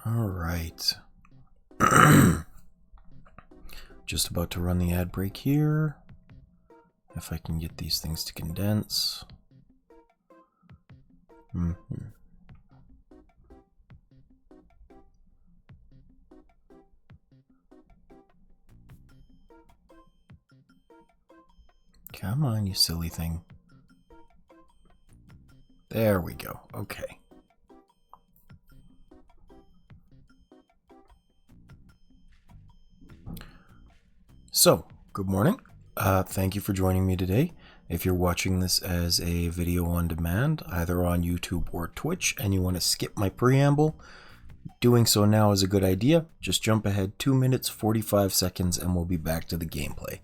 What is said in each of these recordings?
All right. Just about to run the ad break here. If I can get these things to condense. Come on, you silly thing. There we go. Okay. So, good morning. Thank you for joining me today. If you're watching this as a video on demand, either on YouTube or Twitch, and you want to skip my preamble, doing so now is a good idea. Just jump ahead 2 minutes, 45 seconds, and we'll be back to the gameplay.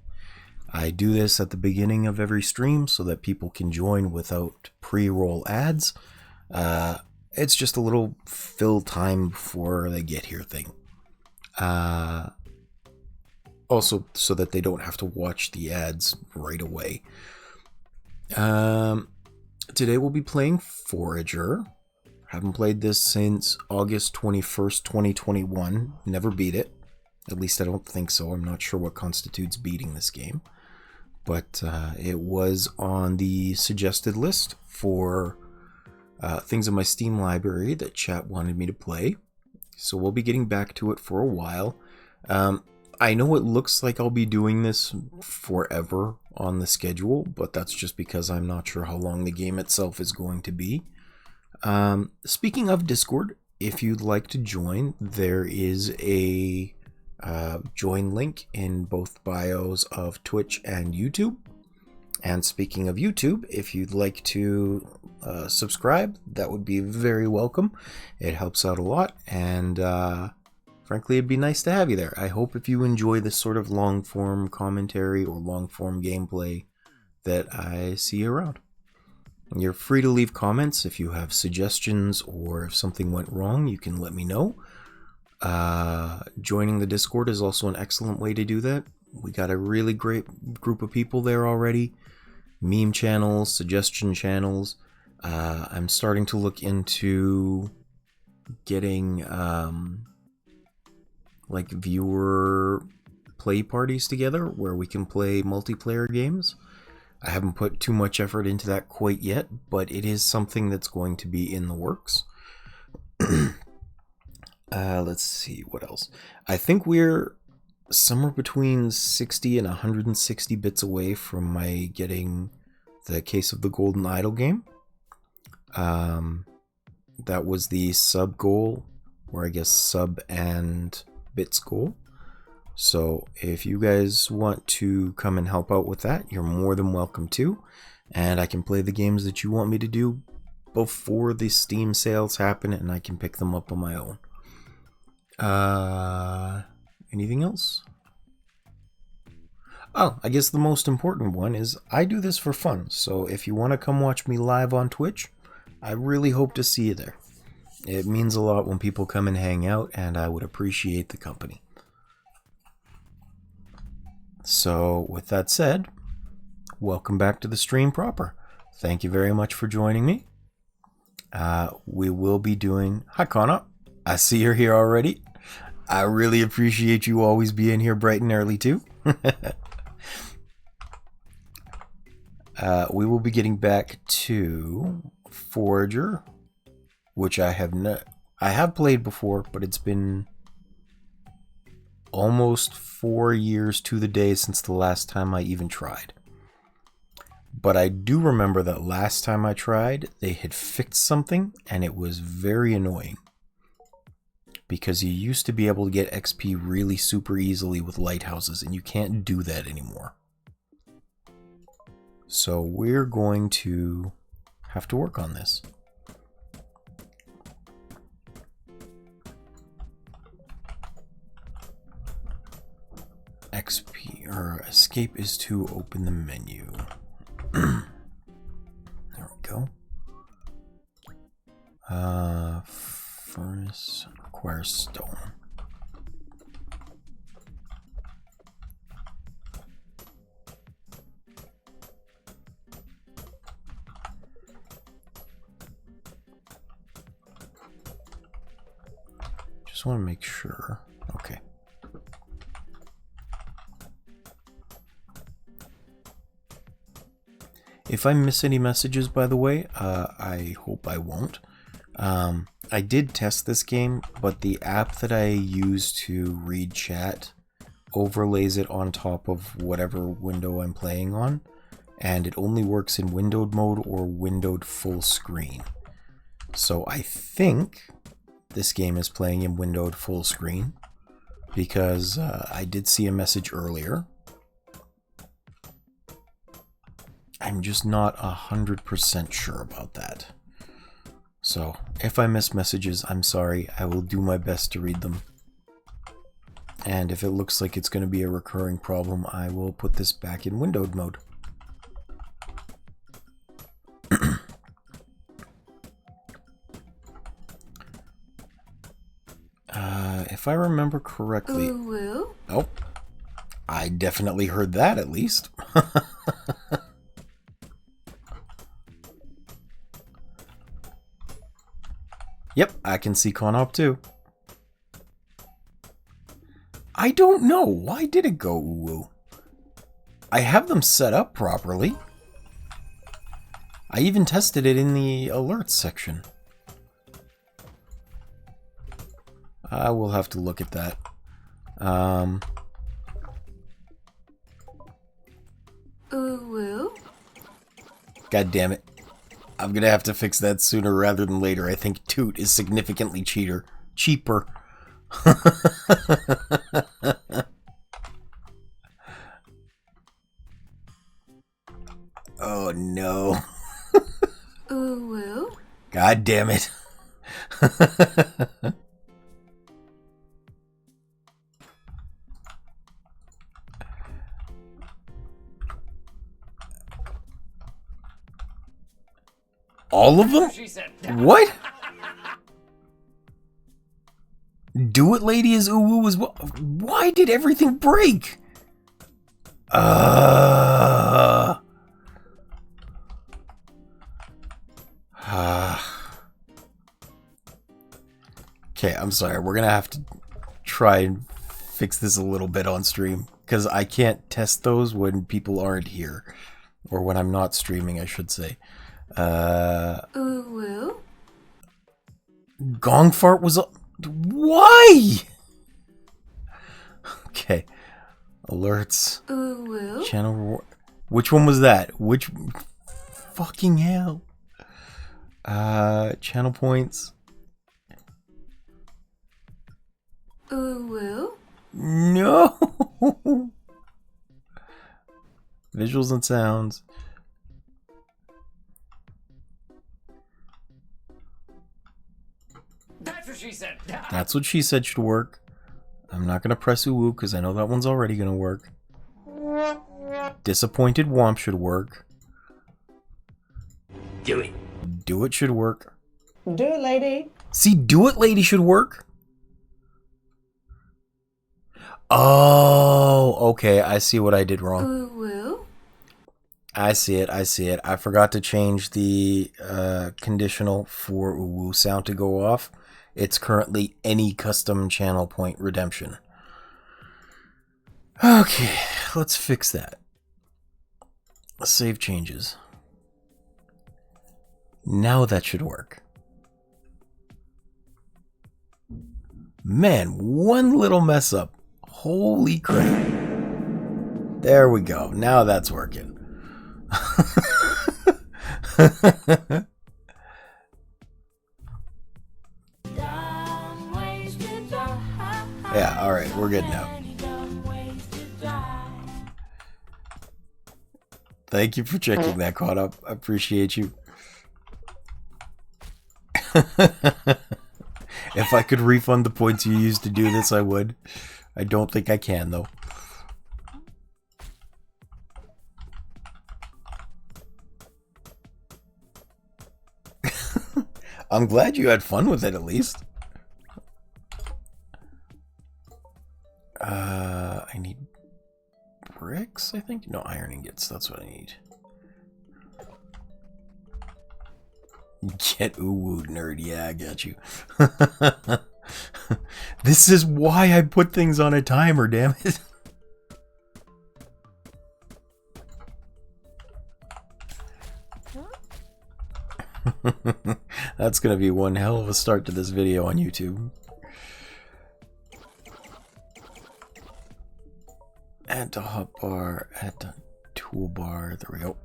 I do this at the beginning of every stream so that people can join without pre-roll ads. It's just a little fill time before they get here thing. Also, so that they don't have to watch the ads right away. Today we'll be playing Forager. Haven't played this since August 21st, 2021. Never beat it. At least I don't think so. I'm not sure what constitutes beating this game. But it was on the suggested list for things in my Steam library that chat wanted me to play. So we'll be getting back to it for a while. I know it looks like I'll be doing this forever on the schedule, but that's just because I'm not sure how long the game itself is going to be. Speaking of Discord, if you'd like to join, there is a join link in both bios of Twitch and YouTube. And speaking of YouTube, if you'd like to subscribe, that would be very welcome. It helps out a lot, and frankly, it'd be nice to have you there. I hope if you enjoy this sort of long-form commentary or long-form gameplay that I see you around. You're free to leave comments if you have suggestions, or if something went wrong, you can let me know. Joining the Discord is also an excellent way to do that. We got a really great group of people there already. Meme channels, suggestion channels. I'm starting to look into getting like viewer play parties together where we can play multiplayer games. I haven't put too much effort into that quite yet, but it is something that's going to be in the works. Let's see, what else? I think we're somewhere between 60 and 160 bits away from my getting the Case of the Golden Idol game. That was the sub goal, or I guess sub and bits goal. So if you guys want to come and help out with that, you're more than welcome to. And I can play the games that you want me to do before the Steam sales happen, and I can pick them up on my own. Anything else? Oh, I guess the most important one is I do this for fun. So if you want to come watch me live on Twitch, I really hope to see you there. It means a lot when people come and hang out, and I would appreciate the company. So, with that said, welcome back to the stream proper. Thank you very much for joining me. We will be doing... Hi, Connor. I see you're here already. I really appreciate you always being here bright and early, too. We will be getting back to Forager, which I have played before, but it's been almost 4 years to the day since the last time I even tried. But I do remember that last time I tried, they had fixed something, and it was very annoying. Because you used to be able to get XP really super easily with lighthouses, and you can't do that anymore. So we're going to have to work on this. XP, or escape is to open the menu. There we go. Furnace requires stone. Just want to make sure. Okay. If I miss any messages, by the way, I hope I won't. I did test this game, but the app that I use to read chat overlays it on top of whatever window I'm playing on, and it only works in windowed mode or windowed full screen. So I think this game is playing in windowed full screen, because I did see a message earlier. I'm just not 100% sure about that. So, if I miss messages, I'm sorry. I will do my best to read them. And if it looks like it's going to be a recurring problem, I will put this back in windowed mode. If I remember correctly... Ooh. Oh, I definitely heard that at least. Yep, I can see Conop too. I don't know. Why did it go ooh? I have them set up properly. I even tested it in the alerts section. I will have to look at that. Ooh. God damn it. I'm gonna have to fix that sooner rather than later. I think Toot is significantly cheaper. Oh no. Ooh. God damn it. All of them? What? Do It Lady is ooh as well. Why did everything break? Okay, I'm sorry. We're gonna have to try and fix this a little bit on stream, because I can't test those when people aren't here. Or when I'm not streaming, I should say. Ooh. Gong fart was why? Okay. Alerts. Ooh. Channel reward. Which one was that? Which fucking hell? Channel points. Ooh. No. Visuals and sounds. That's what she said. That's what she said should work. I'm not gonna press uwu because I know that one's already gonna work. Disappointed Womp should work. Do it. Do It should work. Do it, lady. See, Do It Lady should work. Oh, okay. I see what I did wrong. Ooh. I see it. I see it. I forgot to change the conditional for uwu sound to go off. It's currently any custom channel point redemption. Okay, let's fix that. Let's save changes. Now that should work. Man, one little mess up. Holy crap. There we go. Now that's working. Yeah, alright, we're good now. Thank you for checking that, caught up. I appreciate you. If I could refund the points you used to do this, I would. I don't think I can, though. I'm glad you had fun with it, at least. I need bricks, I think? No, iron ingots, that's what I need. Get ooh nerd, yeah, I got you. This is why I put things on a timer, damn it. That's gonna be one hell of a start to this video on YouTube. Add to hotbar, add to toolbar, there we go.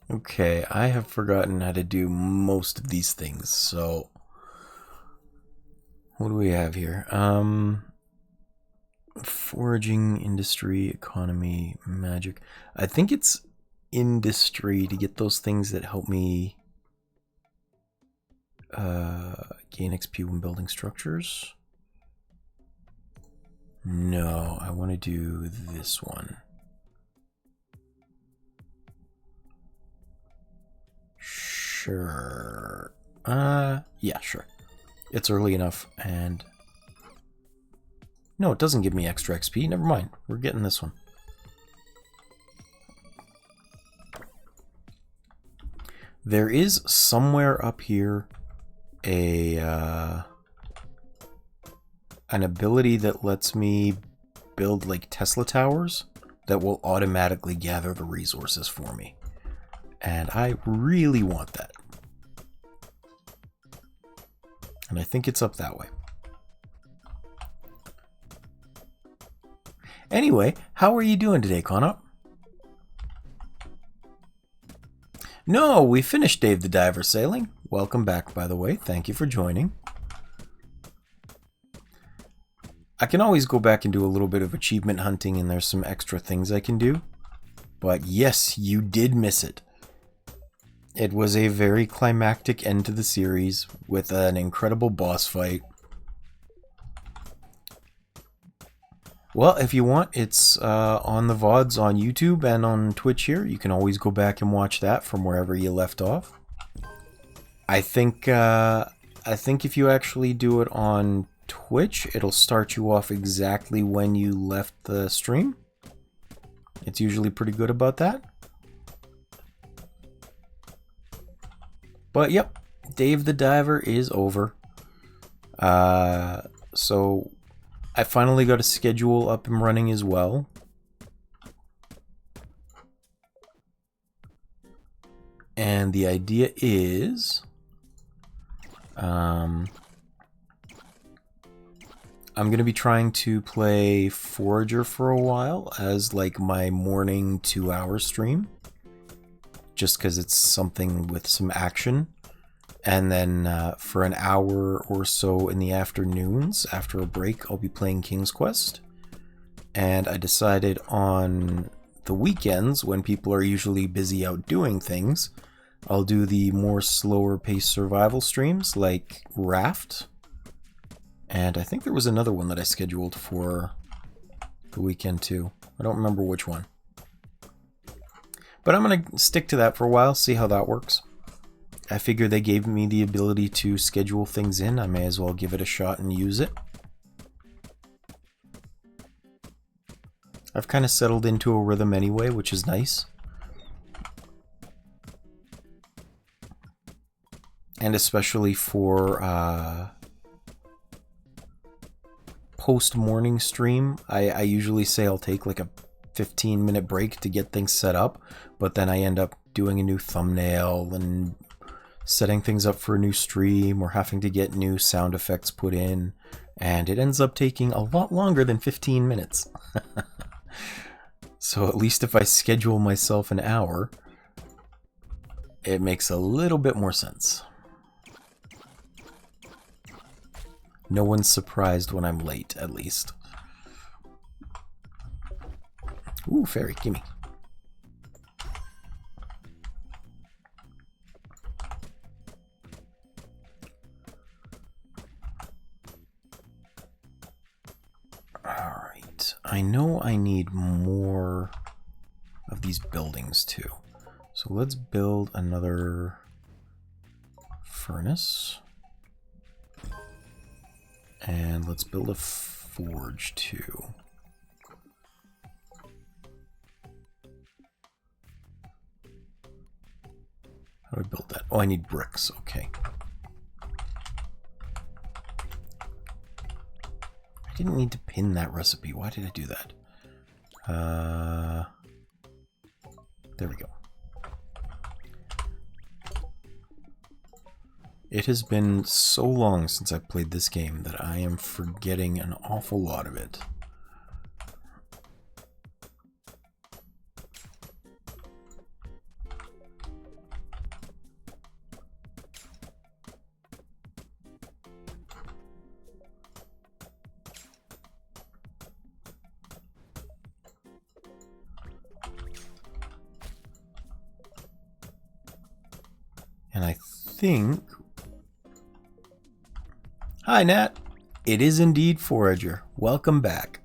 Okay, I have forgotten how to do most of these things, so what do we have here? Foraging, industry, economy, magic. I think it's industry to get those things that help me gain XP when building structures. No, I want to do this one. Sure. Yeah, sure. It's early enough, and... No, it doesn't give me extra XP. Never mind. We're getting this one. There is somewhere up here an ability that lets me build like Tesla towers that will automatically gather the resources for me. And I really want that. And I think it's up that way. Anyway, how are you doing today, Conop? No, we finished Dave the Diver sailing. Welcome back, by the way. Thank you for joining. I can always go back and do a little bit of achievement hunting, and there's some extra things I can do. But yes, you did miss it. It was a very climactic end to the series with an incredible boss fight. Well, if you want, it's on the VODs on YouTube and on Twitch here. You can always go back and watch that from wherever you left off. I think if you actually do it on Twitch, it'll start you off exactly when you left the stream. It's usually pretty good about that. But yep, Dave the Diver is over. So I finally got a schedule up and running as well. And the idea is I'm going to be trying to play Forager for a while as like my morning 2-hour stream. Just because it's something with some action. And then for an hour or so in the afternoons, after a break, I'll be playing King's Quest. And I decided on the weekends, when people are usually busy out doing things, I'll do the more slower paced survival streams like Raft. And I think there was another one that I scheduled for the weekend too. I don't remember which one. But I'm going to stick to that for a while, see how that works. I figure they gave me the ability to schedule things in. I may as well give it a shot and use it. I've kind of settled into a rhythm anyway, which is nice. And especially for post-morning stream, I usually say I'll take like a 15-minute break to get things set up, but then I end up doing a new thumbnail and setting things up for a new stream or having to get new sound effects put in, and it ends up taking a lot longer than 15 minutes. So at least if I schedule myself an hour, it makes a little bit more sense. No one's surprised when I'm late, at least. Ooh, fairy, gimme. Alright, I know I need more of these buildings too. So let's build another furnace. And let's build a forge to? How do I build that? Oh, I need bricks. Okay. I didn't need to pin that recipe. Why did I do that? There we go. It has been so long since I played this game that I am forgetting an awful lot of it. And I think... Hi, Nat. It is indeed Forager. Welcome back.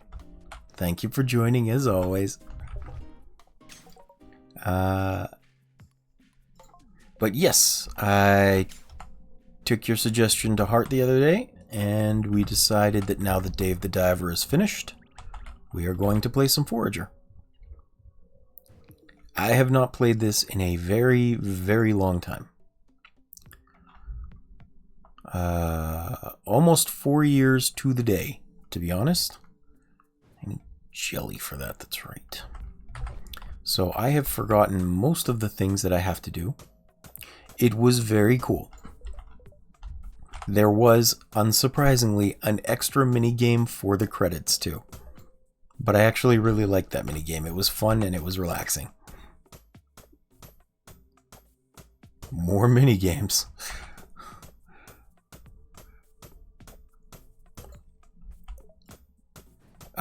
Thank you for joining as always. But yes, I took your suggestion to heart the other day, and we decided that now that Dave the Diver is finished, we are going to play some Forager. I have not played this in a very, very long time. Almost 4 years to the day, to be honest. I need jelly for that, that's right. So I have forgotten most of the things that I have to do. It was very cool. There was, unsurprisingly, an extra minigame for the credits too. But I actually really liked that minigame. It was fun and it was relaxing. More minigames.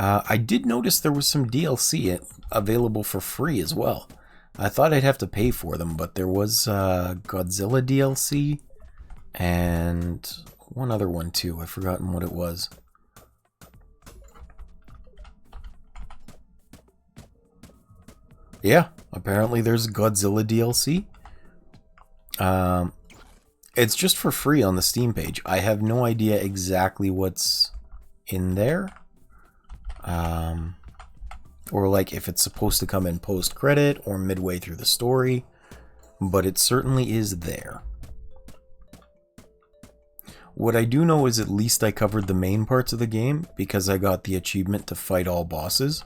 I did notice there was some DLC available for free as well. I thought I'd have to pay for them, but there was Godzilla DLC and one other one too. I've forgotten what it was. Yeah, apparently there's Godzilla DLC. It's just for free on the Steam page. I have no idea exactly what's in there. Or like if it's supposed to come in post-credit or midway through the story, but it certainly is there. What I do know is at least I covered the main parts of the game because I got the achievement to fight all bosses.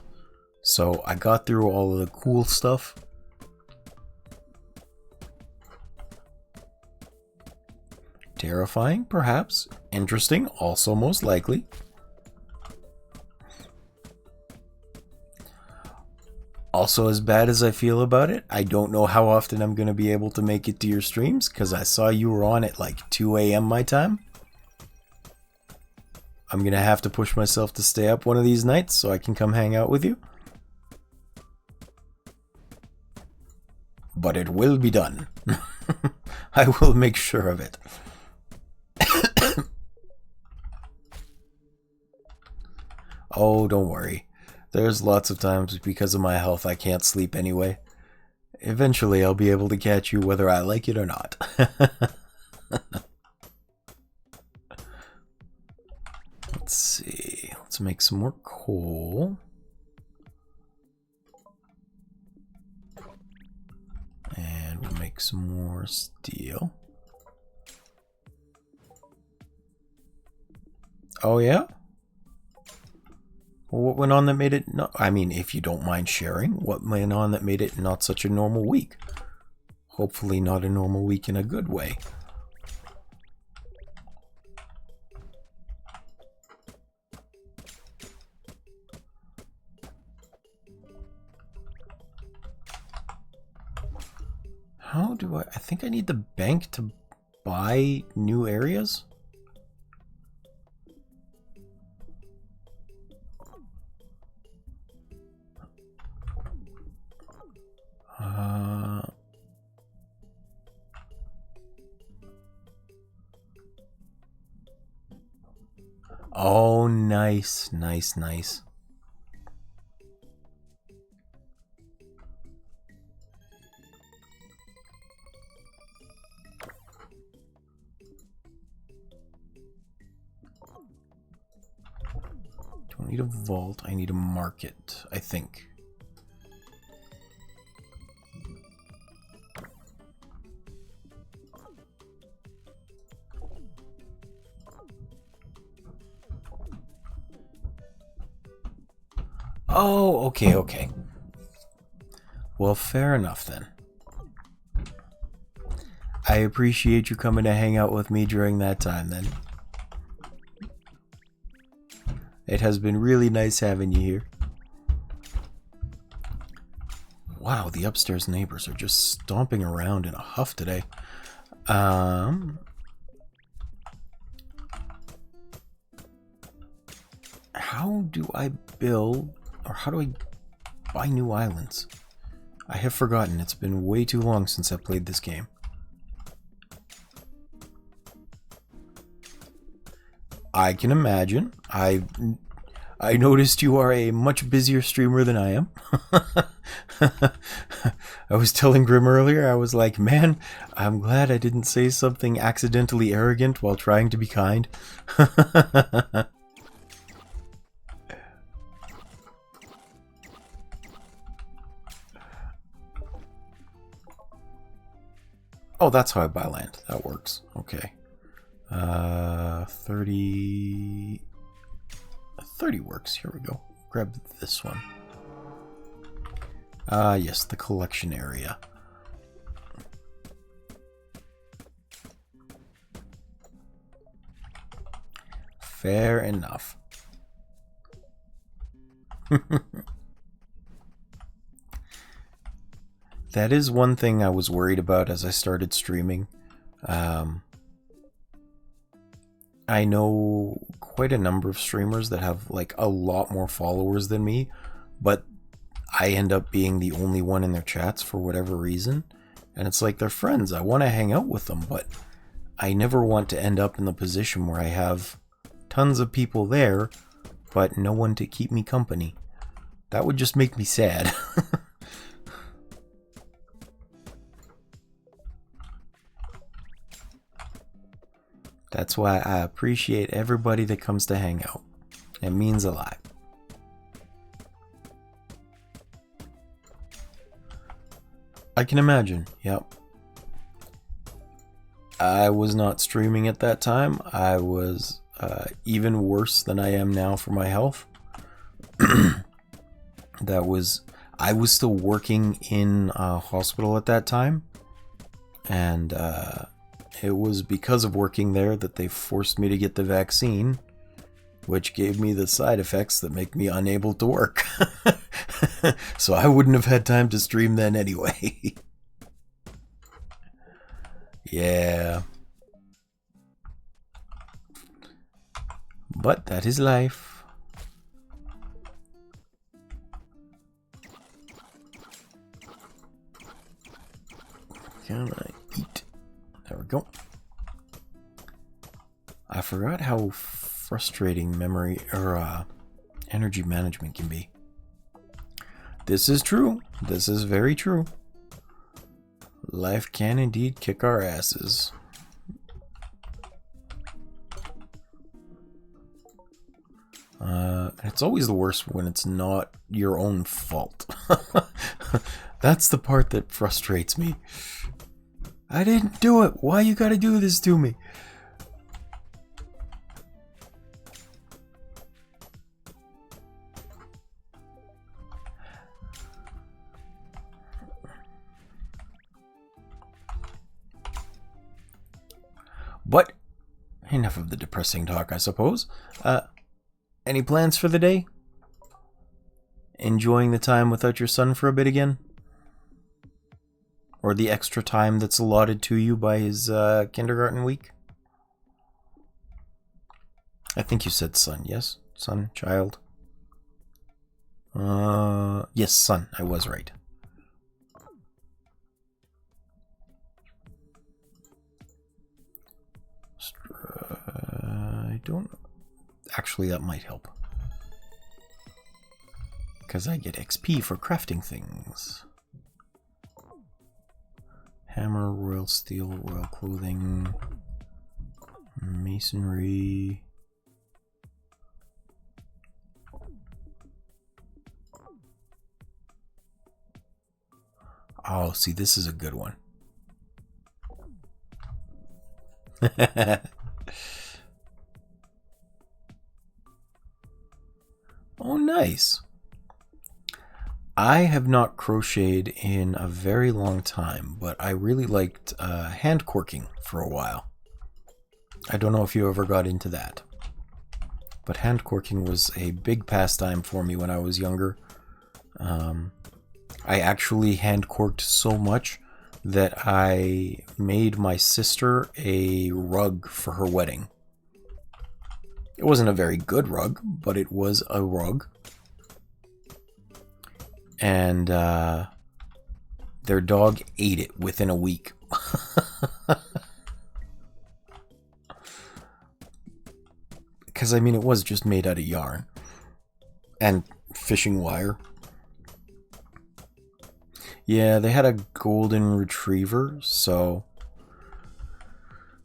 So I got through all of the cool stuff. Terrifying, perhaps. Interesting, also most likely. Also, as bad as I feel about it, I don't know how often I'm going to be able to make it to your streams, because I saw you were on at like 2 a.m. my time. I'm going to have to push myself to stay up one of these nights so I can come hang out with you. But it will be done. I will make sure of it. Oh, don't worry. There's lots of times because of my health I can't sleep anyway. Eventually I'll be able to catch you whether I like it or not. Let's see. Let's make some more coal. And we'll make some more steel. Oh yeah? Well, what went on that made it not... I mean, if you don't mind sharing, what went on that made it not such a normal week? Hopefully not a normal week in a good way. How do I think I need the bank to buy new areas? Oh, nice, nice, nice. don't need a vault. I need a market, I think. Oh, okay. Well, fair enough then. I appreciate you coming to hang out with me during that time then. It has been really nice having you here. Wow, the upstairs neighbors are just stomping around in a huff today. How do I build, or how do I buy new islands? I have forgotten. It's been way too long since I played this game. I can imagine. I noticed you are a much busier streamer than I am. I was telling Grim earlier, I was like, man, I'm glad I didn't say something accidentally arrogant while trying to be kind. Oh, that's how I buy land. That works. Okay. 30 works. Here we go. Grab this one. Yes, the collection area. Fair enough. That is one thing I was worried about as I started streaming. I know quite a number of streamers that have like a lot more followers than me, but I end up being the only one in their chats for whatever reason. And it's like they're friends. I want to hang out with them, but I never want to end up in the position where I have tons of people there, but no one to keep me company. That would just make me sad. That's why I appreciate everybody that comes to hang out. It means a lot. I can imagine, yep. I was not streaming at that time. I was even worse than I am now for my health. I was still working in a hospital at that time. And it was because of working there that they forced me to get the vaccine, which gave me the side effects that make me unable to work. So I wouldn't have had time to stream then anyway. Yeah. But that is life. Can I eat? There we go. I forgot how frustrating memory or energy management can be. This is true. This is very true. Life can indeed kick our asses. It's always the worst when it's not your own fault. That's the part that frustrates me. I didn't do it. Why you gotta do this to me? But enough of the depressing talk, I suppose. Any plans for the day? Enjoying the time without your son for a bit again? Or the extra time that's allotted to you by his kindergarten week? I think you said son, yes? Son, child? Yes, son. I was right. I don't... Actually, that might help. Because I get XP for crafting things. Hammer, royal steel, royal clothing, masonry. Oh, see, this is a good one. Oh, nice. I have not crocheted in a very long time, but I really liked hand corking for a while. I don't know if you ever got into that, but hand corking was a big pastime for me when I was younger. I actually hand corked so much that I made my sister a rug for her wedding. It wasn't a very good rug, but it was a rug. And their dog ate it within a week. Because, I mean, it was just made out of yarn and fishing wire. Yeah, they had a golden retriever, so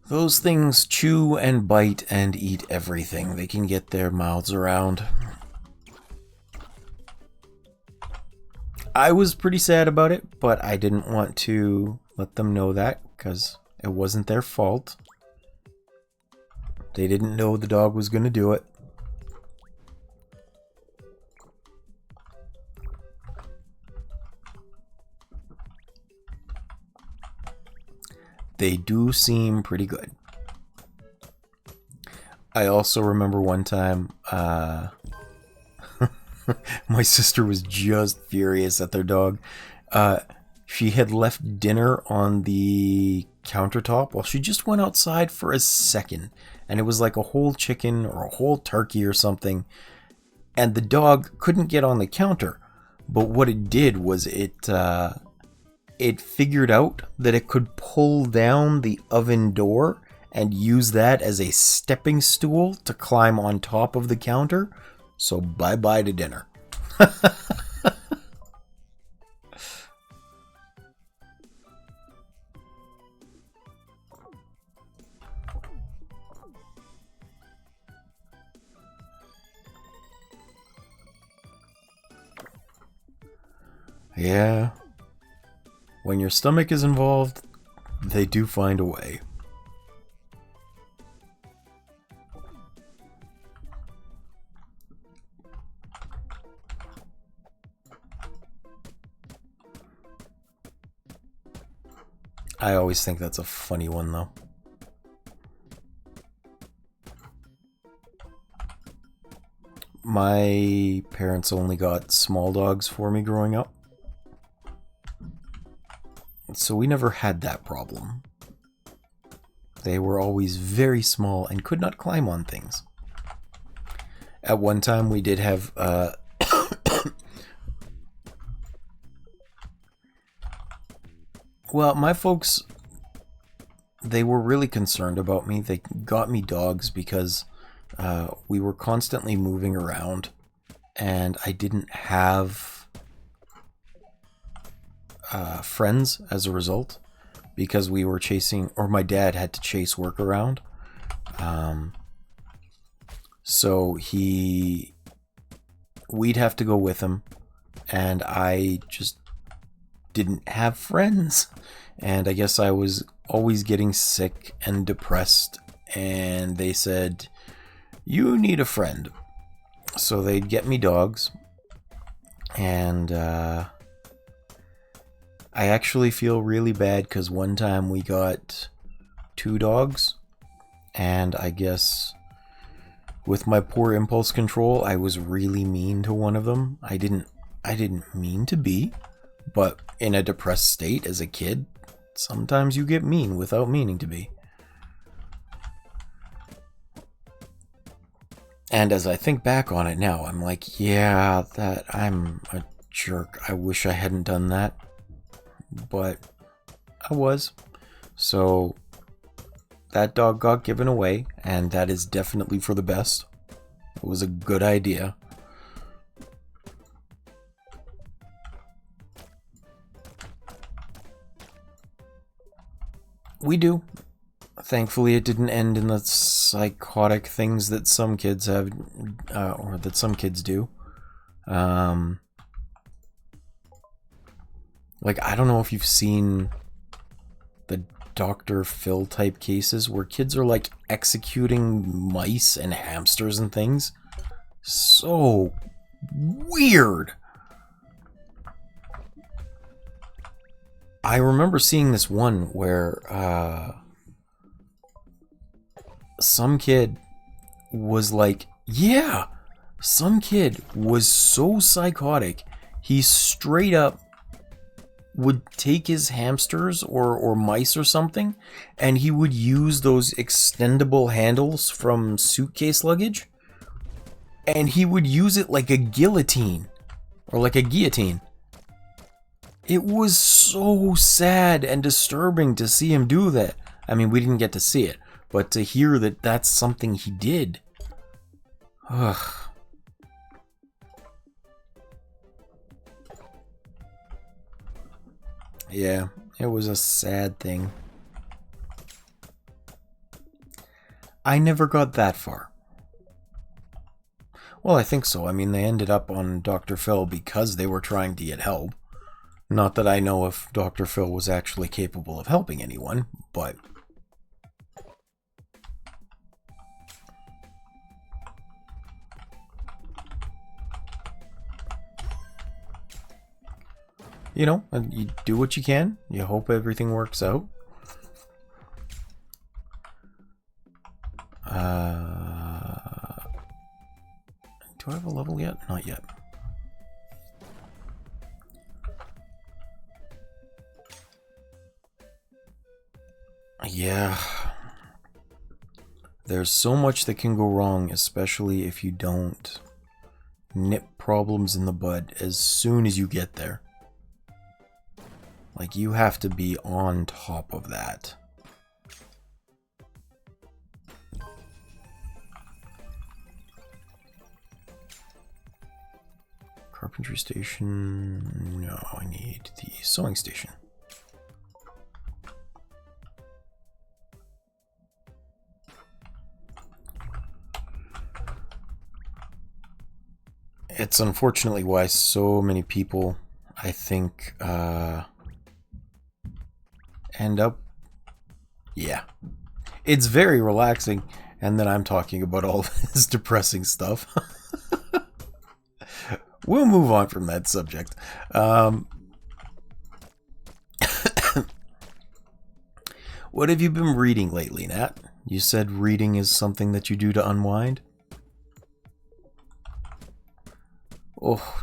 those things chew and bite and eat everything they can get their mouths around. I was pretty sad about it, but I didn't want to let them know that because it wasn't their fault. They didn't know the dog was going to do it. They do seem pretty good. I also remember one time, my sister was just furious at their dog. She had left dinner on the countertop while she just went outside for a second. And it was like a whole chicken or a whole turkey or something. And the dog couldn't get on the counter. But what it did was it figured out that it could pull down the oven door and use that as a stepping stool to climb on top of the counter. So bye-bye to dinner. Yeah. When your stomach is involved, they do find a way. I always think that's a funny one, though. My parents only got small dogs for me growing up. So we never had that problem. They were always very small and could not climb on things. At one time we did have well, my folks, they were really concerned about me. They got me dogs because we were constantly moving around and I didn't have friends as a result because we were chasing, or my dad had to chase work around. So we'd have to go with him and I just didn't have friends. And I guess I was always getting sick and depressed and they said, you need a friend. So they'd get me dogs and I actually feel really bad because one time we got 2 dogs and I guess with my poor impulse control I was really mean to one of them. I didn't mean to be, but in a depressed state as a kid, sometimes you get mean without meaning to be. And as I think back on it now, I'm like, yeah, that I'm a jerk. I wish I hadn't done that. But I was. So that dog got given away, and that is definitely for the best. It was a good idea. We do. Thankfully, it didn't end in the psychotic things that some kids have, or that some kids do. Like, I don't know if you've seen the Dr. Phil type cases where kids are like executing mice and hamsters and things. So weird. I remember seeing this one where some kid was like, yeah, some kid was so psychotic, he straight up would take his hamsters or mice or something, and he would use those extendable handles from suitcase luggage, and he would use it like a guillotine, or like a guillotine. It was so sad and disturbing to see him do that. I mean, we didn't get to see it, but to hear that that's something he did. Ugh. Yeah, it was a sad thing. I never got that far. Well, I think so. I mean, they ended up on Dr. Phil because they were trying to get help. Not that I know if Dr. Phil was actually capable of helping anyone, but... you know, you do what you can. You hope everything works out. Do I have a level yet? Not yet. Yeah. There's so much that can go wrong, especially if you don't nip problems in the bud as soon as you get there. Like, you have to be on top of that. Carpentry station. No, I need the sewing station. It's unfortunately why so many people, I think, end up... yeah. It's very relaxing, and then I'm talking about all this depressing stuff. We'll move on from that subject. What have you been reading lately, Nat? You said reading is something that you do to unwind? Oh,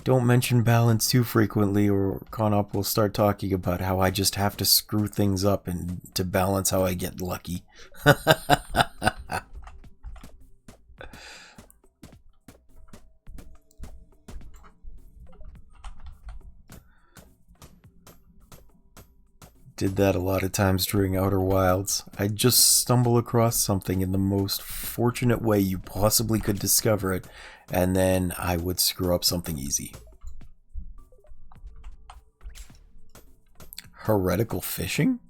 don't mention balance too frequently, or Conop will start talking about how I just have to screw things up and to balance how I get lucky. Did that a lot of times during Outer Wilds. I'd just stumble across something in the most fortunate way you possibly could discover it, and then I would screw up something easy. Heretical fishing?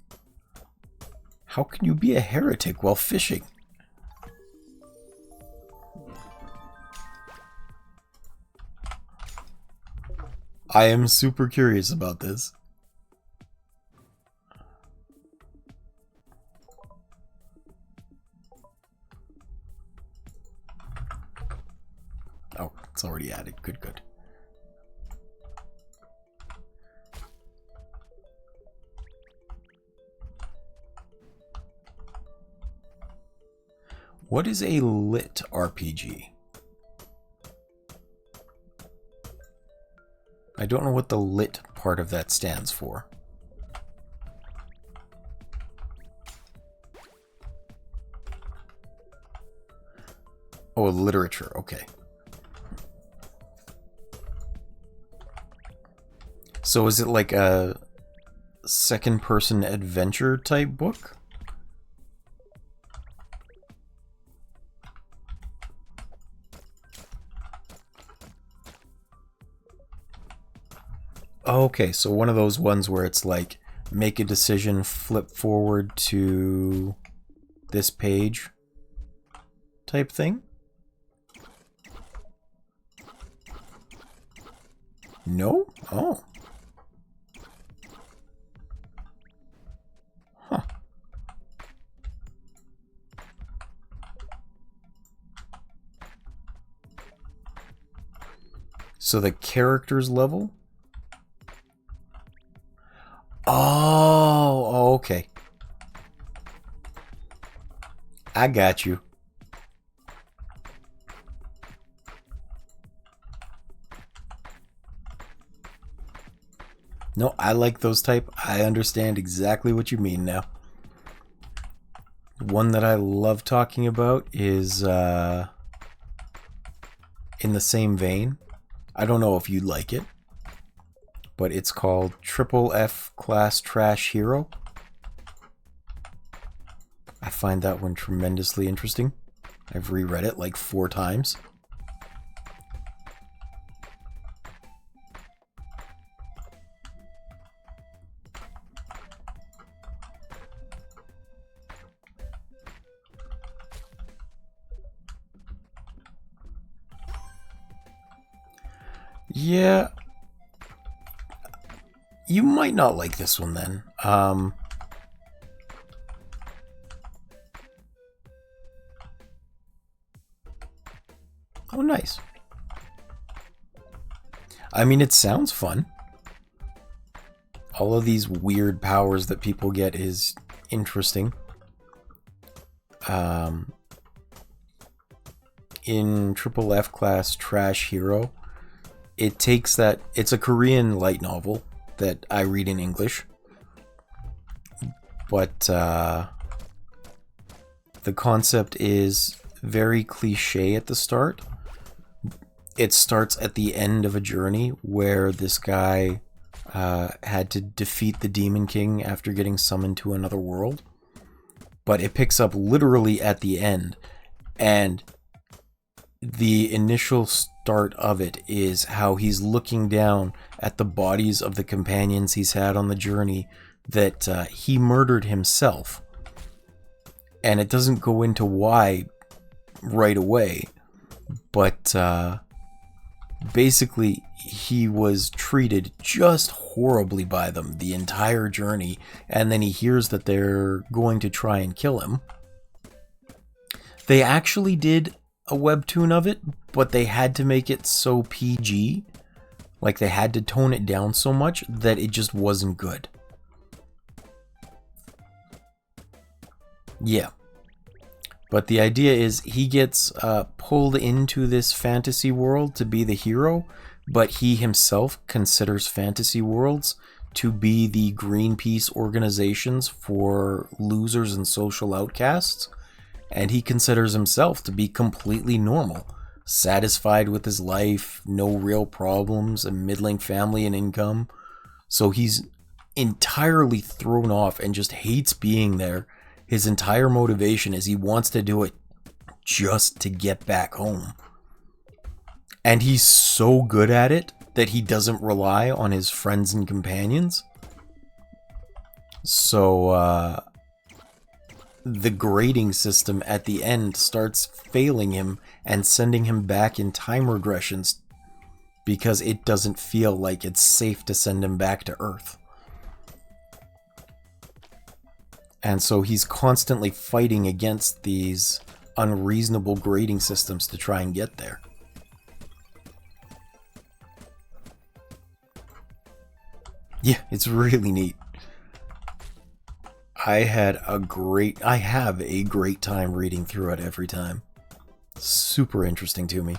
How can you be a heretic while fishing? I am super curious about this. Oh, it's already added. Good, good. What is a lit RPG? I don't know what the lit part of that stands for. Oh, literature. Okay. So is it like a second-person adventure type book? Okay, so one of those ones where it's like, make a decision, flip forward to this page type thing? No? Oh. So the characters level. Oh, okay. I got you. No, I like those type. I understand exactly what you mean now. One that I love talking about is in the same vein. I don't know if you like it, but it's called Triple F Class Trash Hero. I find that one tremendously interesting. I've reread it like 4 times. Yeah. You might not like this one then. Oh, nice. I mean, it sounds fun. All of these weird powers that people get is interesting. In Triple F Class Trash Hero, it takes that... It's a Korean light novel that I read in English. But the concept is very cliche at the start. It starts at the end of a journey where this guy had to defeat the Demon King after getting summoned to another world. But it picks up literally at the end. And the initial start of it is how he's looking down at the bodies of the companions he's had on the journey that he murdered himself. And it doesn't go into why right away, but basically he was treated just horribly by them the entire journey, and then he hears that they're going to try and kill him. They actually did a webtoon of it, but they had to make it so PG, like they had to tone it down so much that it just wasn't good. Yeah. But the idea is he gets pulled into this fantasy world to be the hero, but he himself considers fantasy worlds to be the Greenpeace organizations for losers and social outcasts, and he considers himself to be completely normal, satisfied with his life, no real problems, a middling family and income. So he's entirely thrown off and just hates being there. His entire motivation is he wants to do it just to get back home. And he's so good at it that he doesn't rely on his friends and companions. So, the grading system at the end starts failing him and sending him back in time regressions because it doesn't feel like it's safe to send him back to Earth. And so he's constantly fighting against these unreasonable grading systems to try and get there. Yeah, it's really neat. I have a great time reading through it every time. Super interesting to me.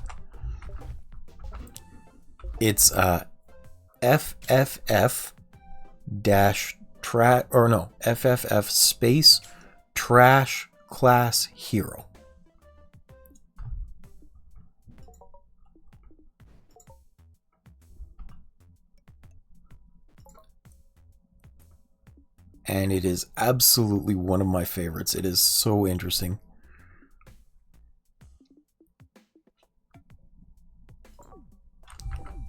It's FFF space trash class hero. And it is absolutely one of my favorites. It is so interesting.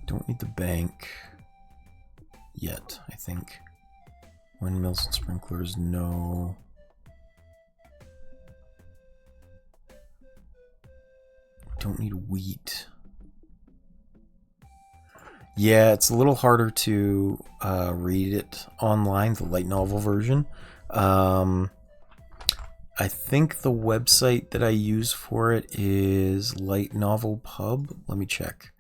Don't need the bank yet, I think. Windmills and sprinklers, no. Don't need wheat. Yeah, it's a little harder to read it online, the light novel version. I think the website that I use for it is Light Novel Pub. Let me check.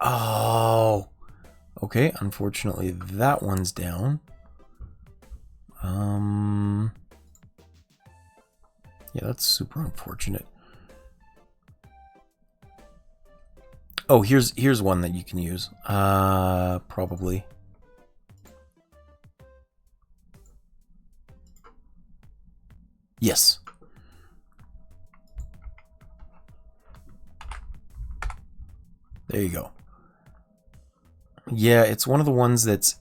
Oh. Okay, unfortunately that one's down. Yeah, that's super unfortunate. Oh, here's one that you can use. Probably. Yes. There you go. Yeah, it's one of the ones that's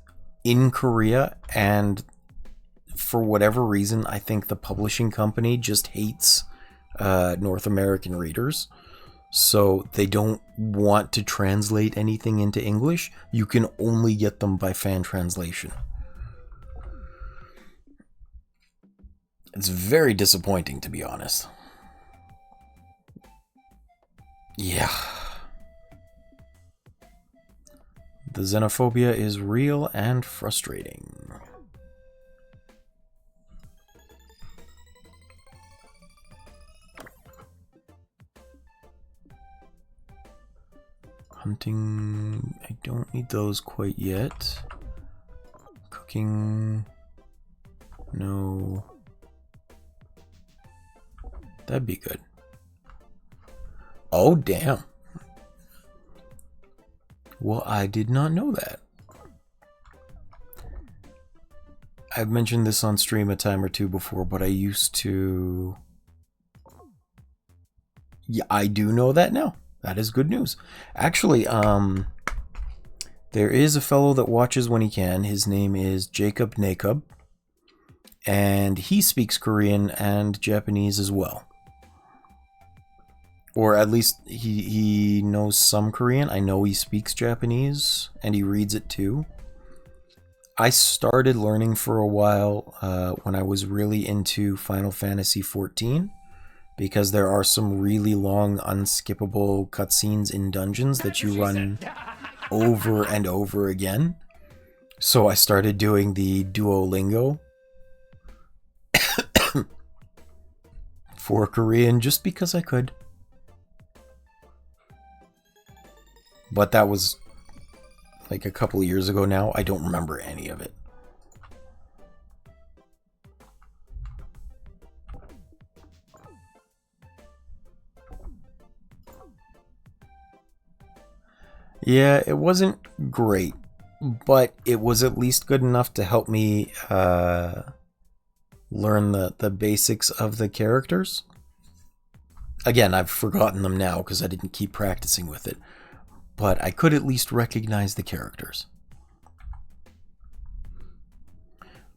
in Korea, and for whatever reason, I think the publishing company just hates North American readers. So they don't want to translate anything into English. You can only get them by fan translation. It's very disappointing, to be honest. Yeah. The xenophobia is real and frustrating. Hunting, I don't need those quite yet. Cooking, no. That'd be good. Oh, damn. Well, I did not know that. I've mentioned this on stream a time or two before, but I used to... Yeah, I do know that now. That is good news. Actually, there is a fellow that watches when he can. His name is Jacob Nakub, and he speaks Korean and Japanese as well. Or at least he knows some Korean. I know he speaks Japanese, and he reads it too. I started learning for a while when I was really into Final Fantasy XIV, because there are some really long, unskippable cutscenes in dungeons that you run over and over again. So I started doing the Duolingo for Korean just because I could. But that was like a couple of years ago now. I don't remember any of it. Yeah, it wasn't great, but it was at least good enough to help me learn the basics of the characters. Again, I've forgotten them now because I didn't keep practicing with it, but I could at least recognize the characters.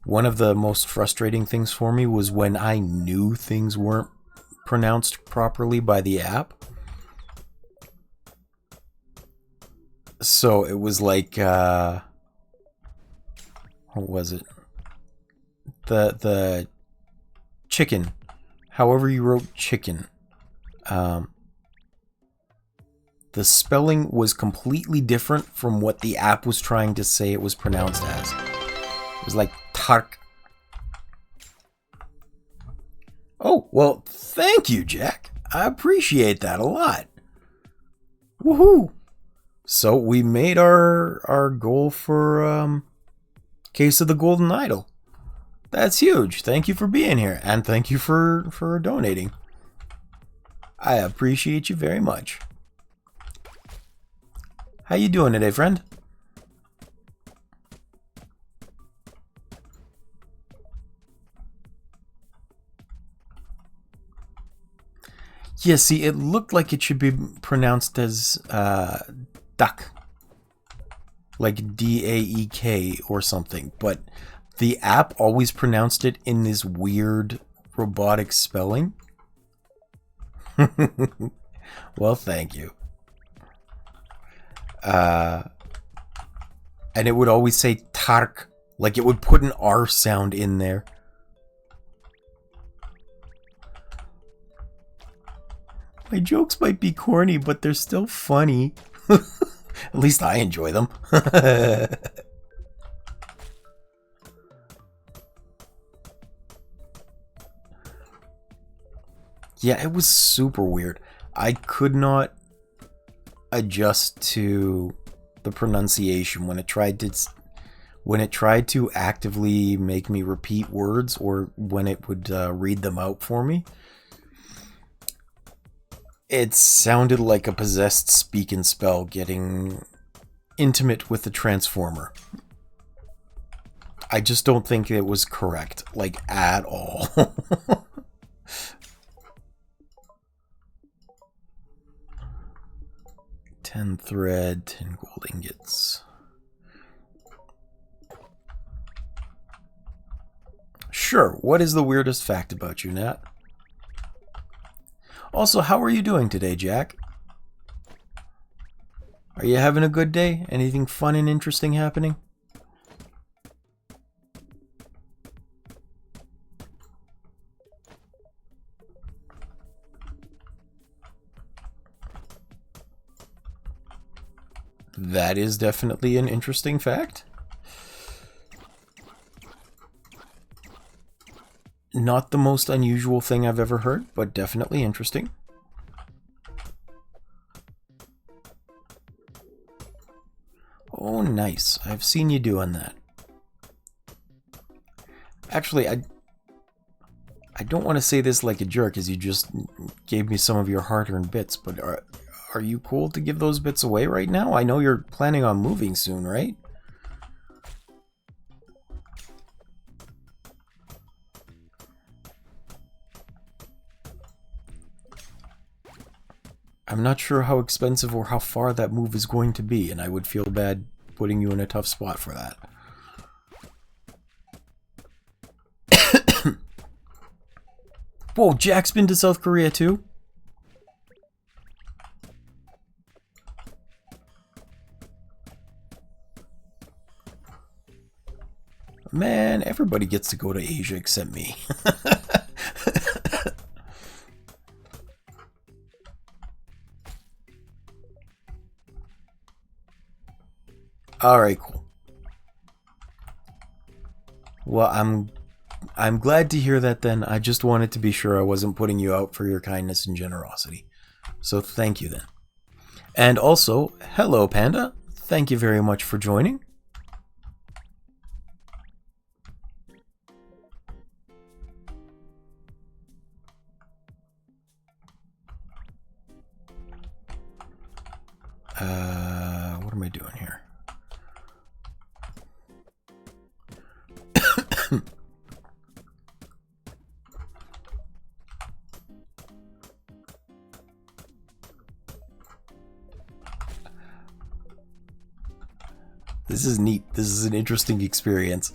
One of the most frustrating things for me was when I knew things weren't pronounced properly by the app. So it was like, what was it? The chicken. However you wrote chicken. The spelling was completely different from what the app was trying to say it was pronounced as. It was like tark. Oh, well, thank you, Jack. I appreciate that a lot. Woohoo! So we made our goal for Case of the Golden Idol. That's huge. Thank you for being here, and thank you for donating. I appreciate you very much. How you doing today, friend? Yeah, see, it looked like it should be pronounced as duck. Like D-A-E-K or something. But the app always pronounced it in this weird robotic spelling. Well, thank you. And it would always say tark. Like it would put an R sound in there. My jokes might be corny, but they're still funny. At least I enjoy them. Yeah, it was super weird. I could not adjust to the pronunciation when it tried to actively make me repeat words, or when it would read them out for me. It sounded like a possessed speak and spell getting intimate with the Transformer. I just don't think it was correct, like, at all. 10 thread, 10 gold ingots. Sure, what is the weirdest fact about you, Nat? Also, how are you doing today, Jack? Are you having a good day? Anything fun and interesting happening? That is definitely an interesting fact. Not the most unusual thing I've ever heard, but definitely interesting. Oh, nice. I've seen you doing that. Actually, I don't want to say this like a jerk, as you just gave me some of your hard-earned bits, but are you cool to give those bits away right now? I know you're planning on moving soon, right? I'm not sure how expensive or how far that move is going to be, and I would feel bad putting you in a tough spot for that. Whoa, Jack's been to South Korea too? Man, everybody gets to go to Asia except me. Alright, cool. Well, I'm glad to hear that then. I just wanted to be sure I wasn't putting you out for your kindness and generosity. So thank you then. And also, hello Panda. Thank you very much for joining. What am I doing here? This is neat. This is an interesting experience.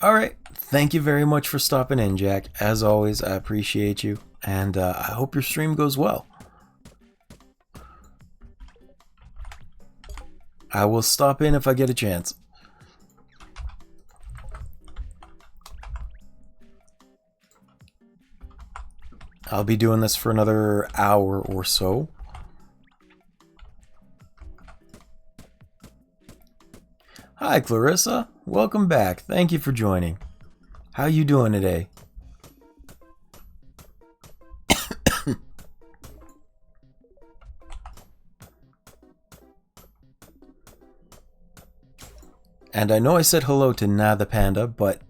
Alright, thank you very much for stopping in, Jack. As always, I appreciate you, and I hope your stream goes well. I will stop in if I get a chance. I'll be doing this for another hour or so. Hi, Clarissa. Welcome back. Thank you for joining. How you doing today? And I know I said hello to Na the Panda, but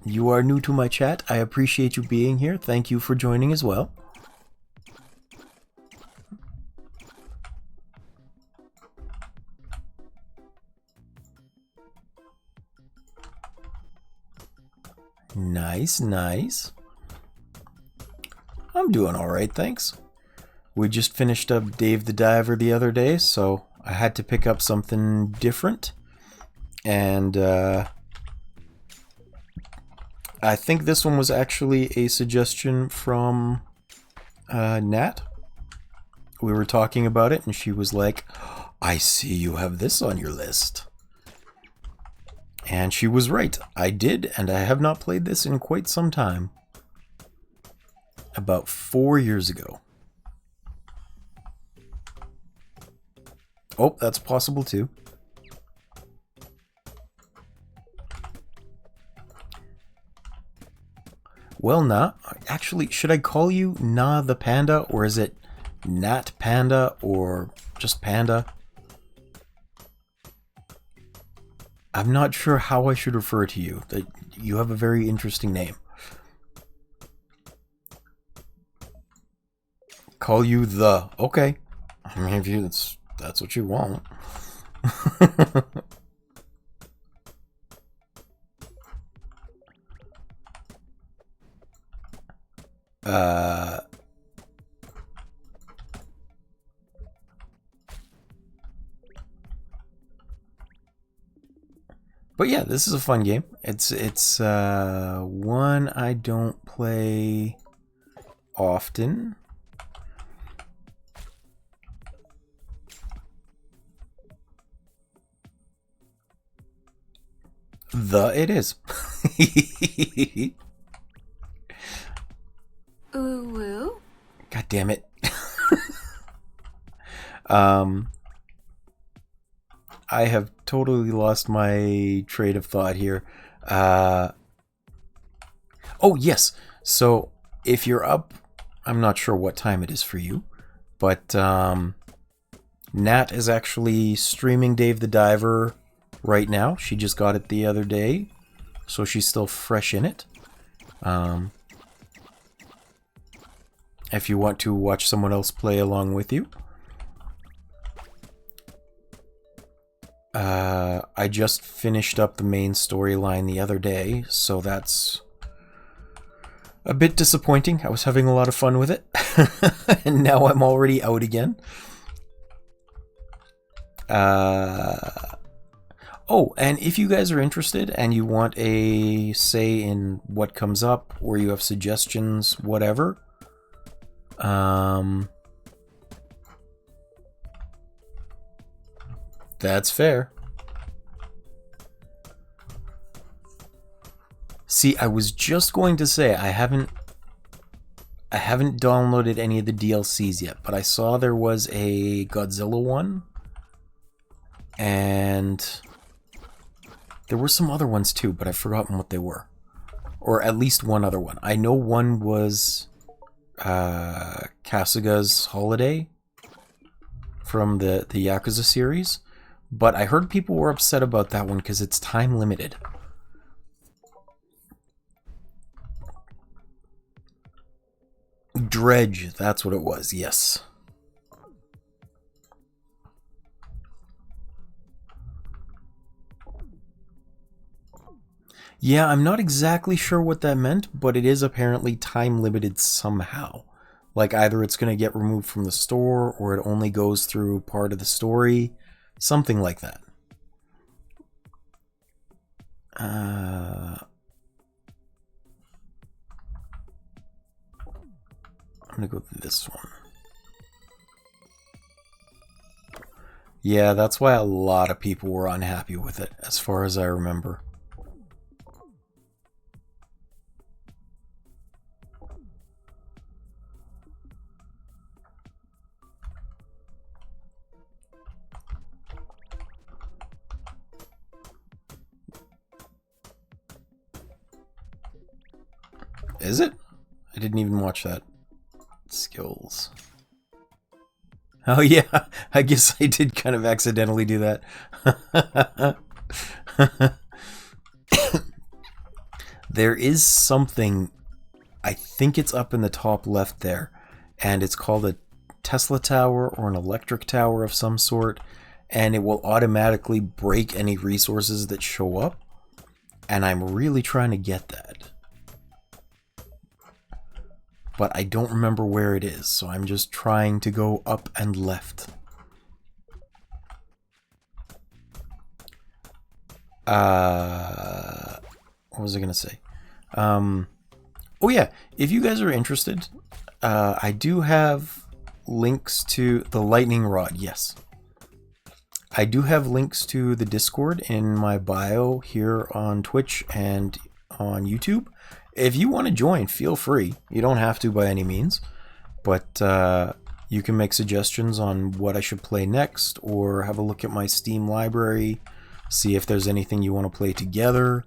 you are new to my chat. I appreciate you being here. Thank you for joining as well. Nice, nice. I'm doing alright, thanks. We just finished up Dave the Diver the other day, so I had to pick up something different. And I think this one was actually a suggestion from Nat. We were talking about it, and she was like, I see you have this on your list. And she was right. I did, and I have not played this in quite some time. About 4 years ago. Oh, that's possible too. Well, nah. Actually, should I call you Nah the Panda, or is it Nat Panda, or just Panda? I'm not sure how I should refer to you. That you have a very interesting name. Call you the. Okay. I mean, if you that's what you want. But yeah, this is a fun game. It's one I don't play often. It is. Ooh woo. God damn it. I have totally lost my train of thought here. Oh, yes. So, if you're up, I'm not sure what time it is for you, but Nat is actually streaming Dave the Diver right now. She just got it the other day, so she's still fresh in it. If you want to watch someone else play along with you. I just finished up the main storyline the other day, so that's a bit disappointing. I was having a lot of fun with it, and now I'm already out again. Oh, and if you guys are interested and you want a say in what comes up, or you have suggestions, whatever, that's fair. See, I was just going to say I haven't downloaded any of the DLCs yet, but I saw there was a Godzilla one, and there were some other ones too, but I've forgotten what they were. Or at least one other one. I know one was Kasuga's Holiday from the Yakuza series, but I heard people were upset about that one because it's time limited. Dredge, that's what it was, yes. Yeah, I'm not exactly sure what that meant, but it is apparently time limited somehow. Like either it's going to get removed from the store, or it only goes through part of the story. Something like that. I'm going to go through this one. Yeah, that's why a lot of people were unhappy with it, as far as I remember. Is it? I didn't even watch that. Skills. Oh yeah, I guess I did kind of accidentally do that. There is something, I think it's up in the top left there, and it's called a Tesla tower or an electric tower of some sort, and it will automatically break any resources that show up, and I'm really trying to get that. But I don't remember where it is, so I'm just trying to go up and left. What was I gonna say? Oh yeah, if you guys are interested, I do have links to the lightning rod, yes. I do have links to the Discord in my bio here on Twitch and on YouTube. If you want to join, feel free. You don't have to by any means, but you can make suggestions on what I should play next, or have a look at my Steam library, see if there's anything you want to play together.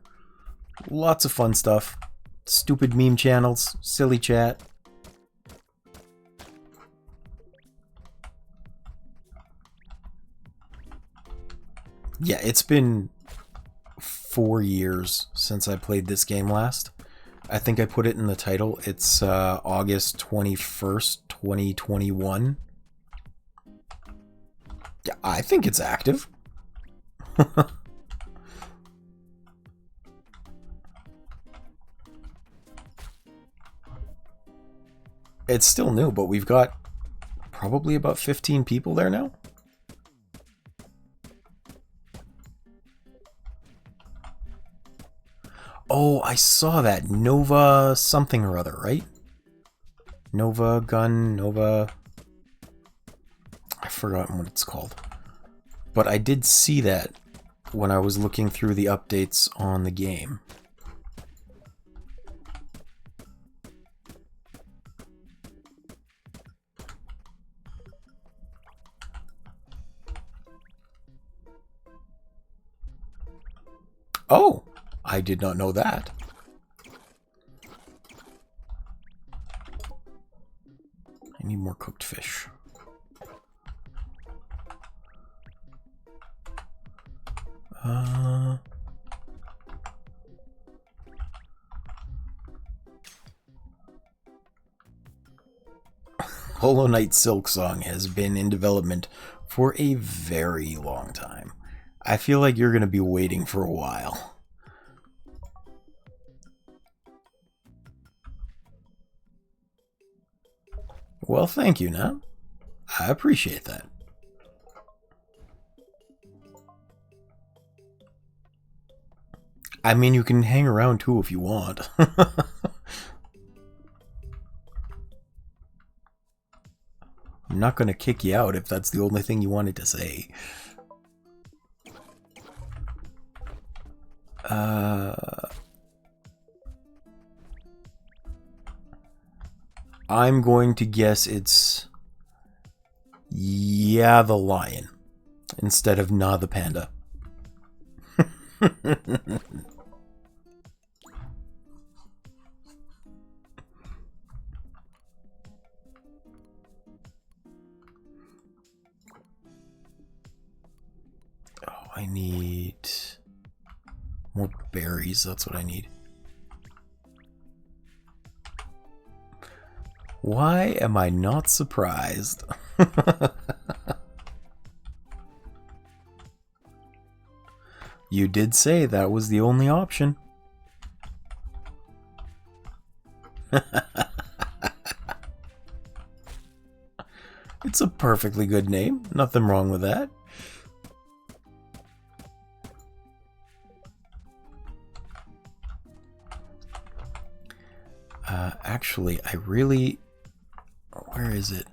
Lots of fun stuff. Stupid meme channels, silly chat. Yeah, it's been 4 years since I played this game last. I think I put it in the title. It's August 21st, 2021. Yeah, I think it's active. It's still new, but we've got probably about 15 people there now. Oh, I saw that. Nova something or other, right? Nova gun, Nova... I've forgotten what it's called. But I did see that when I was looking through the updates on the game. Oh, I did not know that. I need more cooked fish. Hollow Knight Silksong has been in development for a very long time. I feel like you're going to be waiting for a while. Well, thank you, Nam. I appreciate that. I mean, you can hang around too if you want. I'm not going to kick you out if that's the only thing you wanted to say. I'm going to guess it's yeah the lion instead of nah the panda. Oh, I need more berries. That's what I need. Why am I not surprised? You did say that was the only option. It's a perfectly good name. Nothing wrong with that. Actually, I really... Where is it?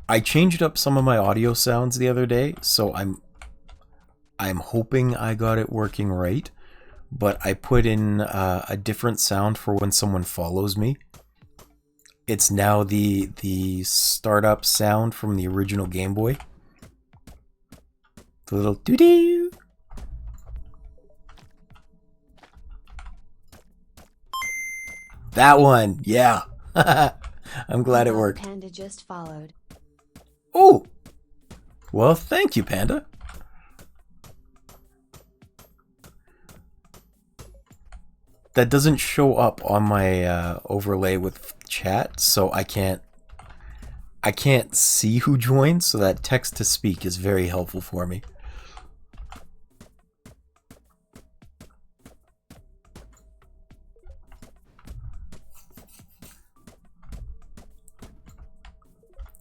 I changed up some of my audio sounds the other day, so I'm hoping I got it working right. But I put in a different sound for when someone follows me. It's now the startup sound from the original Game Boy. The little doo-doo. That one, yeah. I'm glad it worked. Panda just followed. Oh! Well, thank you, Panda. That doesn't show up on my overlay with chat, so I can't see who joined, so that text to speak is very helpful for me.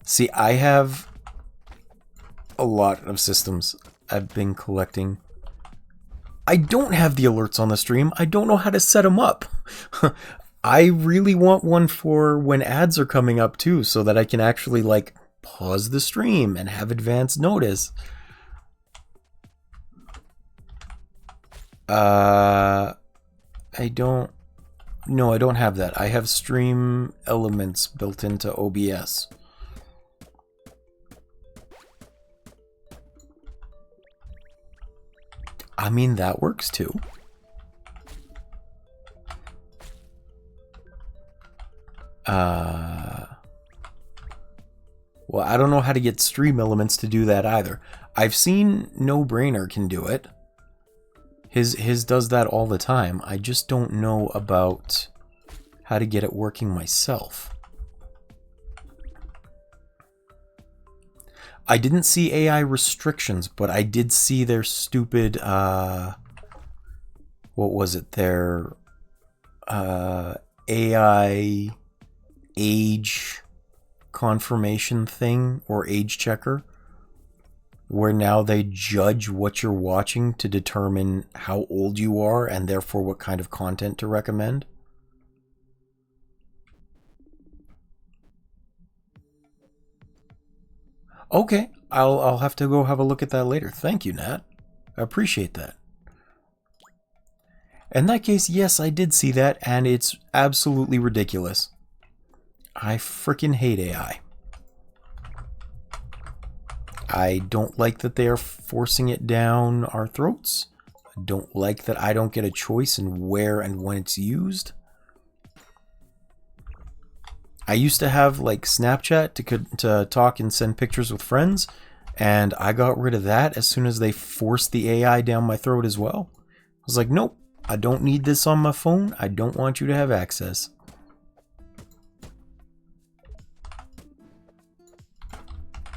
See, I have a lot of systems I've been collecting. I don't have the alerts on the stream. I don't know how to set them up. I really want one for when ads are coming up too, so that I can actually like pause the stream and have advance notice. I don't have that. I have stream elements built into OBS. I mean, that works too. Well, I don't know how to get Stream Elements to do that either. I've seen No Brainer can do it. His does that all the time. I just don't know about how to get it working myself. I didn't see AI restrictions, but I did see their stupid, what was it? Their AI age confirmation thing, or age checker, where now they judge what you're watching to determine how old you are and therefore what kind of content to recommend. Okay, I'll have to go have a look at that later. Thank you, Nat. I appreciate that. In that case, yes, I did see that, and it's absolutely ridiculous. I freaking hate AI. I don't like that they are forcing it down our throats. I don't like that I don't get a choice in where and when it's used. I used to have like Snapchat to talk and send pictures with friends, and I got rid of that as soon as they forced the AI down my throat as well. I was like, nope, I don't need this on my phone. I don't want you to have access.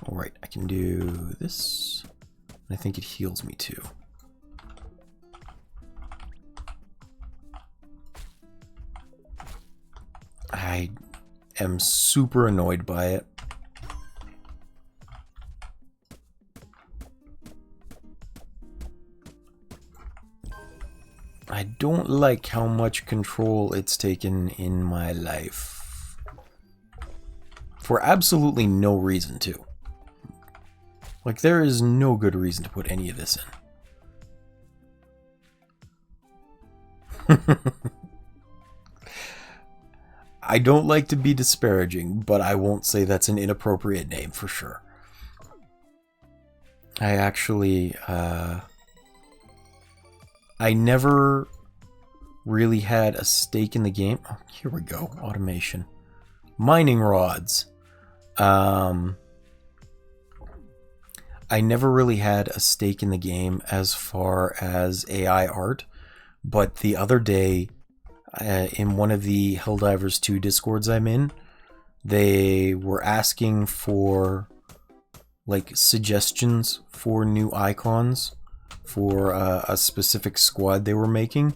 Alright, I can do this. I think it heals me too. I am super annoyed by it. I don't like how much control it's taken in my life. For absolutely no reason to. Like, there is no good reason to put any of this in. I don't like to be disparaging, but I won't say that's an inappropriate name for sure. I actually, I never really had a stake in the game. Oh, here we go, automation. Mining rods. I never really had a stake in the game as far as AI art, but the other day, in one of the Helldivers 2 discords I'm in, they were asking for like suggestions for new icons for a specific squad they were making,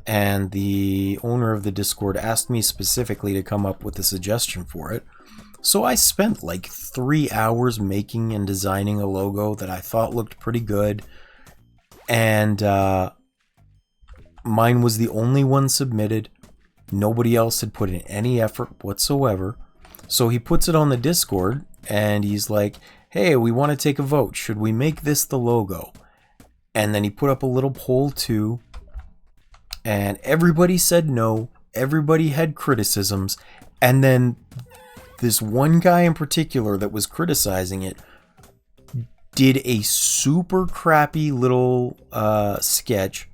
and the owner of the Discord asked me specifically to come up with a suggestion for it. So I spent like 3 hours making and designing a logo that I thought looked pretty good, and mine was the only one submitted. Nobody else had put in any effort whatsoever. So he puts it on the Discord, and he's like, hey, we want to take a vote. Should we make this the logo? And then he put up a little poll too, and everybody said no. Everybody had criticisms, and then this one guy in particular that was criticizing it did a super crappy little sketch,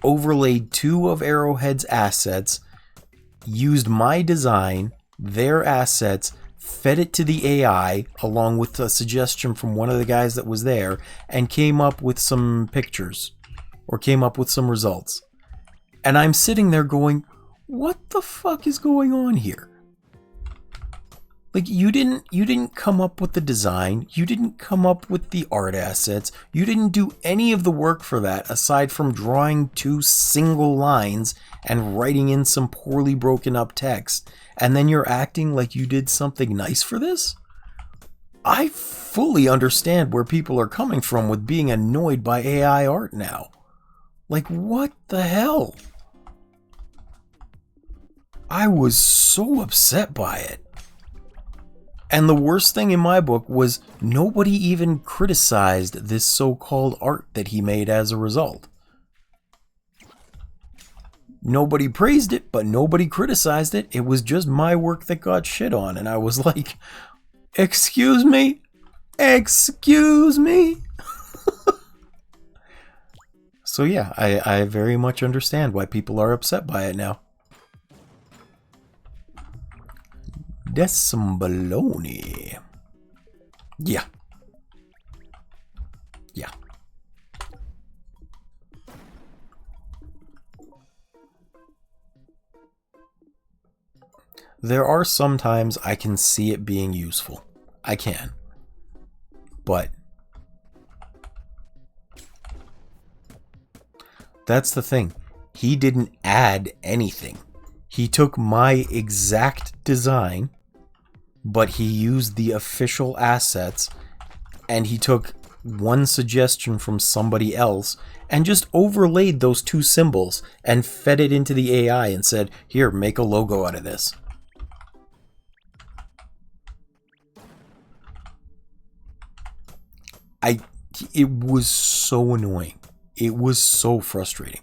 overlaid 2 of Arrowhead's assets, used my design, their assets, fed it to the AI along with a suggestion from one of the guys that was there, and came up with some pictures, or came up with some results. And I'm sitting there going, what the fuck is going on here? Like, you didn't come up with the design, you didn't come up with the art assets, you didn't do any of the work for that aside from drawing 2 single lines and writing in some poorly broken up text, and then you're acting like you did something nice for this? I fully understand where people are coming from with being annoyed by AI art now. Like, what the hell? I was so upset by it. And the worst thing in my book was nobody even criticized this so-called art that he made as a result. Nobody praised it, but nobody criticized it. It was just my work that got shit on. And I was like, excuse me? Excuse me? So yeah, I very much understand why people are upset by it now. That's some baloney. Yeah. Yeah. There are some times I can see it being useful. I can. But that's the thing. He didn't add anything. He took my exact design, but he used the official assets, and he took one suggestion from somebody else and just overlaid those two symbols and fed it into the AI and said, here, make a logo out of this. It was so annoying. It was so frustrating.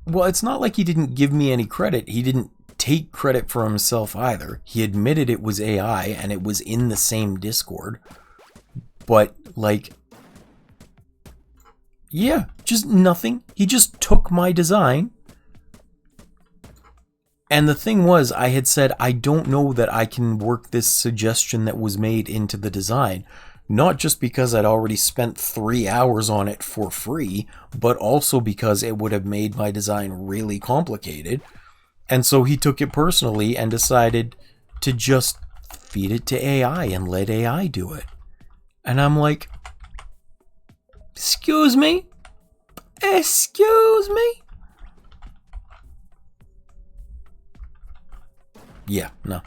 Well, it's not like he didn't give me any credit. He didn't take credit for himself either. He admitted it was AI and it was in the same Discord. But, like, yeah, just nothing. He just took my design. And the thing was, I had said, I don't know that I can work this suggestion that was made into the design. Not just because I'd already spent 3 hours on it for free, but also because it would have made my design really complicated. And so he took it personally and decided to just feed it to AI and let AI do it. And I'm like, excuse me? Excuse me? Yeah, no.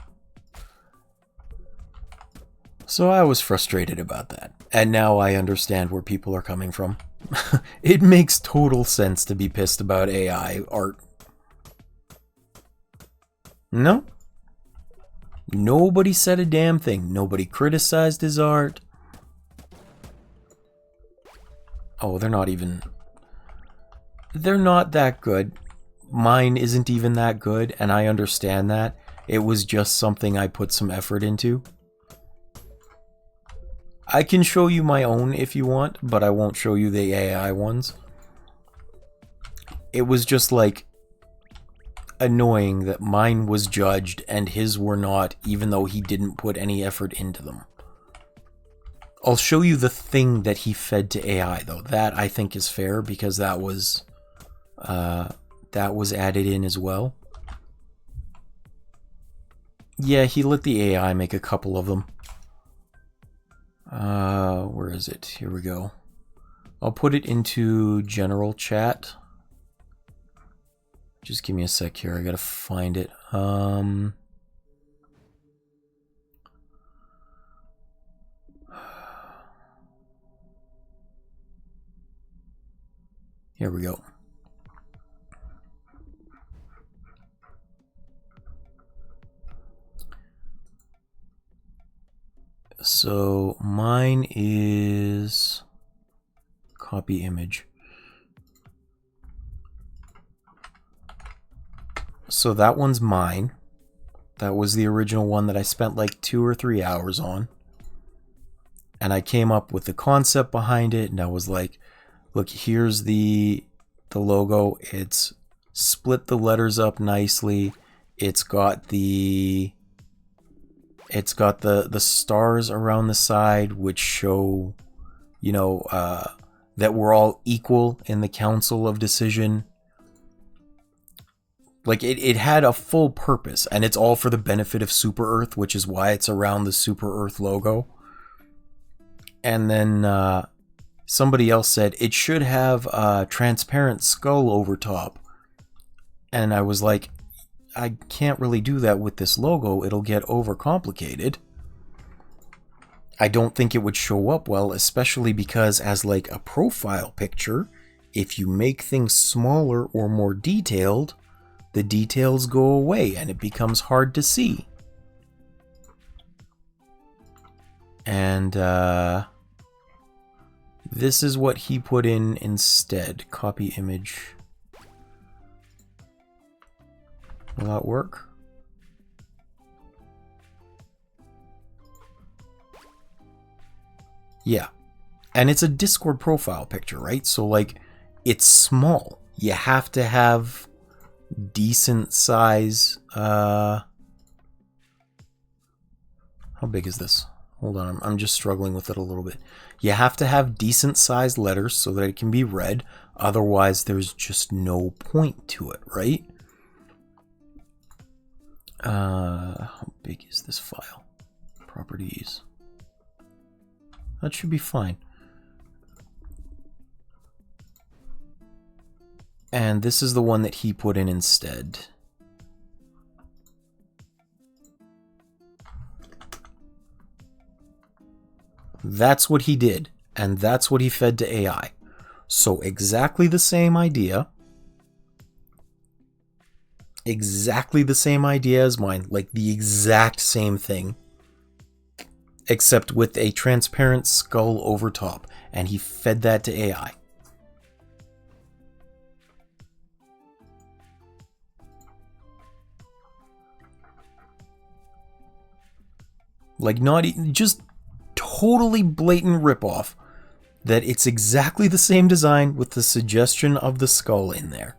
So I was frustrated about that. And now I understand where people are coming from. It makes total sense to be pissed about AI art. No? Nobody said a damn thing. Nobody criticized his art. Oh, they're not even... They're not that good. Mine isn't even that good, and I understand that. It was just something I put some effort into. I can show you my own if you want, but I won't show you the AI ones. It was just like annoying that mine was judged and his were not, even though he didn't put any effort into them. I'll show you the thing that he fed to AI though. That I think is fair because that was added in as well. Yeah, he let the AI make a couple of them. Where is it? Here we go. I'll put it into general chat. Just give me a sec here. I gotta find it. Here we go. So mine is copy image. So that one's mine. That was the original one that I spent like 2 or 3 hours on. And I came up with the concept behind it, and I was like, look, here's the logo. It's split the letters up nicely. It's got the stars around the side, which show, you know, that we're all equal in the council of decision. Like, it had a full purpose, and it's all for the benefit of Super Earth, which is why it's around the Super Earth logo. And then somebody else said, it should have a transparent skull over top. And I was like, I can't really do that with this logo. It'll get overcomplicated. I don't think it would show up well, especially because as like a profile picture, if you make things smaller or more detailed, the details go away and it becomes hard to see. And this is what he put in instead. Copy image. Will that work? Yeah. And it's a Discord profile picture, right? So, like, it's small. You have to have decent size. How big is this? Hold on, I'm just struggling with it a little bit. You have to have decent sized letters so that it can be read. Otherwise, there's just no point to it, right? How big is this file? Properties. That should be fine. And this is the one that he put in instead. That's what he did, and that's what he fed to AI. So exactly the same idea. Exactly the same idea as mine, like the exact same thing, except with a transparent skull over top, and he fed that to AI. Like, not just totally blatant ripoff that it's exactly the same design with the suggestion of the skull in there.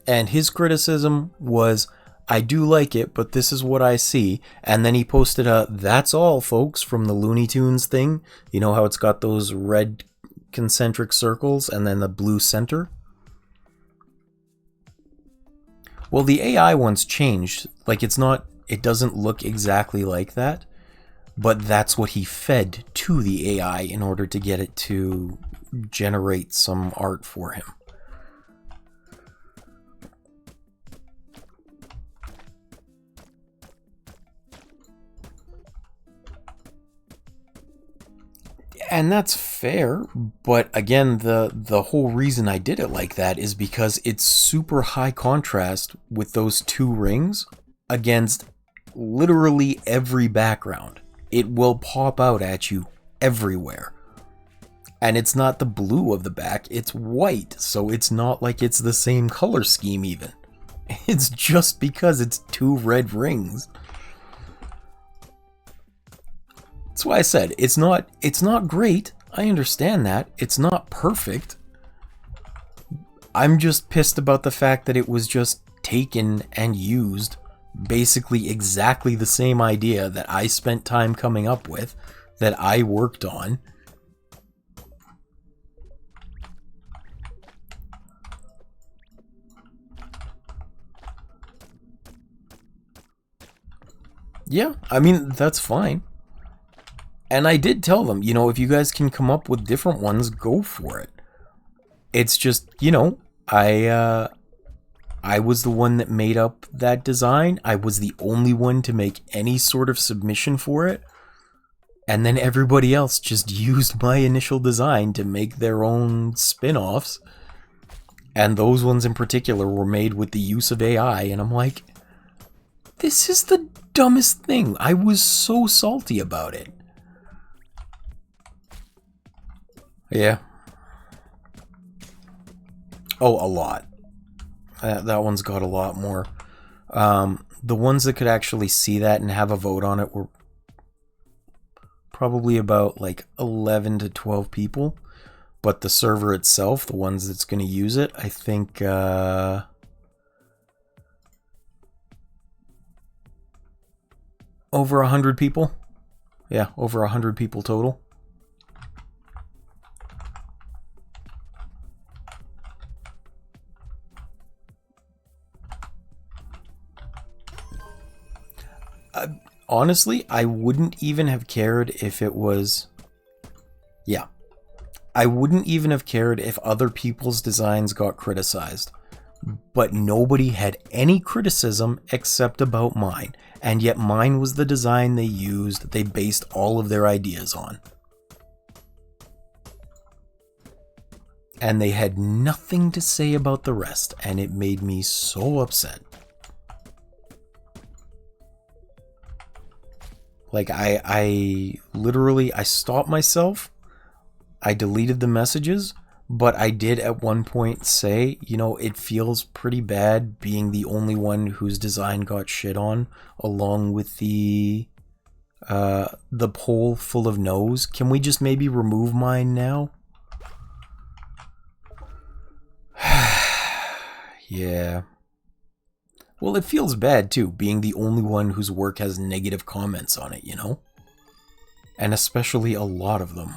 And his criticism was, I do like it, but this is what I see. And then he posted a, that's all, folks, from the Looney Tunes thing. You know how it's got those red concentric circles and then the blue center? Well, the AI one's changed. Like, it's not, it doesn't look exactly like that. But that's what he fed to the AI in order to get it to generate some art for him. And that's fair, but again, the whole reason I did it like that is because it's super high contrast with those two rings against literally every background. It will pop out at you everywhere. And it's not the blue of the back, it's white, so it's not like it's the same color scheme even. It's just because it's two red rings. That's why I said it's not great. I understand that. It's not perfect. I'm just pissed about the fact that it was just taken and used basically exactly the same idea that I spent time coming up with, that I worked on. Yeah, I mean, that's fine. And I did tell them, you know, if you guys can come up with different ones, go for it. It's just, you know, I was the one that made up that design. I was the only one to make any sort of submission for it. And then everybody else just used my initial design to make their own spin-offs. And those ones in particular were made with the use of AI. And I'm like, this is the dumbest thing. I was so salty about it. Yeah. Oh, a lot. That one's got a lot more. The ones that could actually see that and have a vote on it were probably about like 11 to 12 people. But the server itself, the ones that's going to use it, I think over 100 people. Yeah, over 100 people total. Honestly, I wouldn't even have cared if it was... Yeah. I wouldn't even have cared if other people's designs got criticized. But nobody had any criticism except about mine. And yet mine was the design they used, they based all of their ideas on. And they had nothing to say about the rest, and it made me so upset. Like, I literally, I stopped myself, I deleted the messages, But I did at one point say, you know, it feels pretty bad being the only one whose design got shit on, along with the pole full of no's. Can we just maybe remove mine now? Yeah. Well, it feels bad too, being the only one whose work has negative comments on it, you know? And especially a lot of them.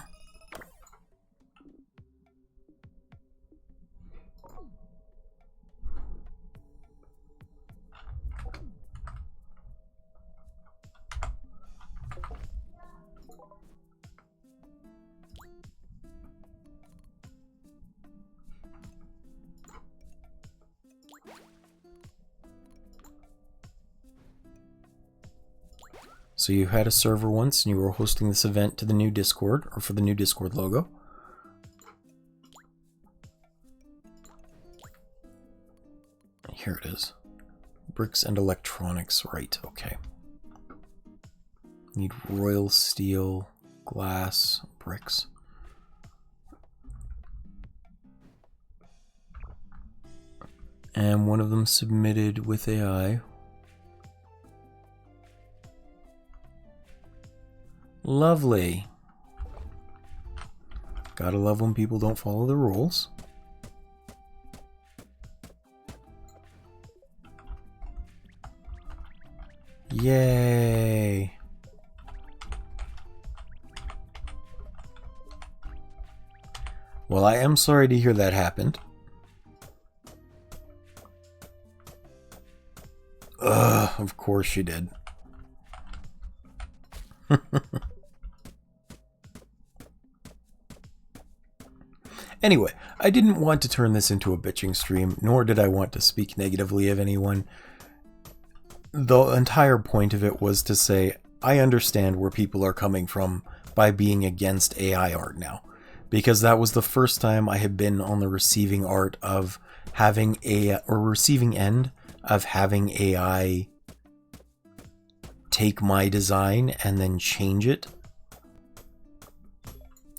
So you had a server once and you were hosting this event to the new Discord, or for the new Discord logo. Here it is. Bricks and electronics, right, okay. Need royal steel, glass, bricks. And one of them submitted with AI. Lovely. Gotta love when people don't follow the rules. Yay. Well, I am sorry to hear that happened. Ugh, of course you did. Anyway, I didn't want to turn this into a bitching stream, nor did I want to speak negatively of anyone. The entire point of it was to say, I understand where people are coming from by being against AI art now. Because that was the first time I had been on the receiving art of having receiving end of having AI take my design and then change it.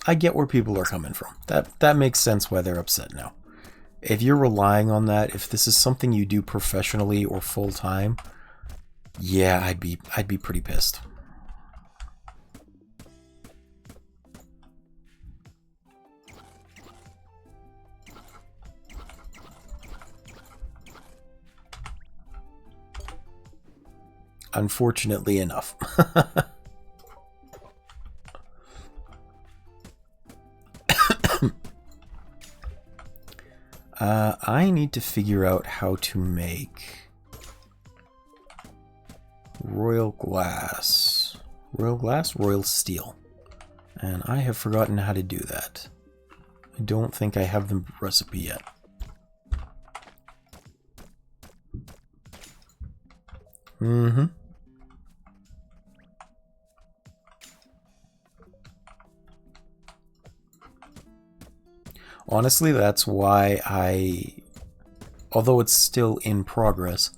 I get where people are coming from. That makes sense why they're upset now. If you're relying on that, if this is something you do professionally or full time, yeah, I'd be pretty pissed. Unfortunately enough. I need to figure out how to make royal glass. Royal glass? Royal steel. And I have forgotten how to do that. I don't think I have the recipe yet. Mm-hmm. Honestly, that's why although it's still in progress,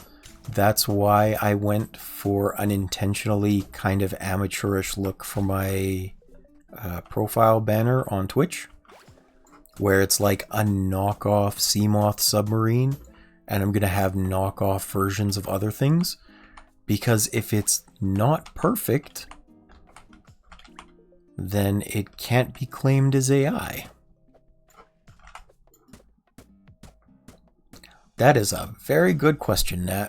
that's why I went for an intentionally kind of amateurish look for my profile banner on Twitch, where it's like a knockoff Seamoth submarine, and I'm going to have knockoff versions of other things, because if it's not perfect, then it can't be claimed as AI. That is a very good question, Nat.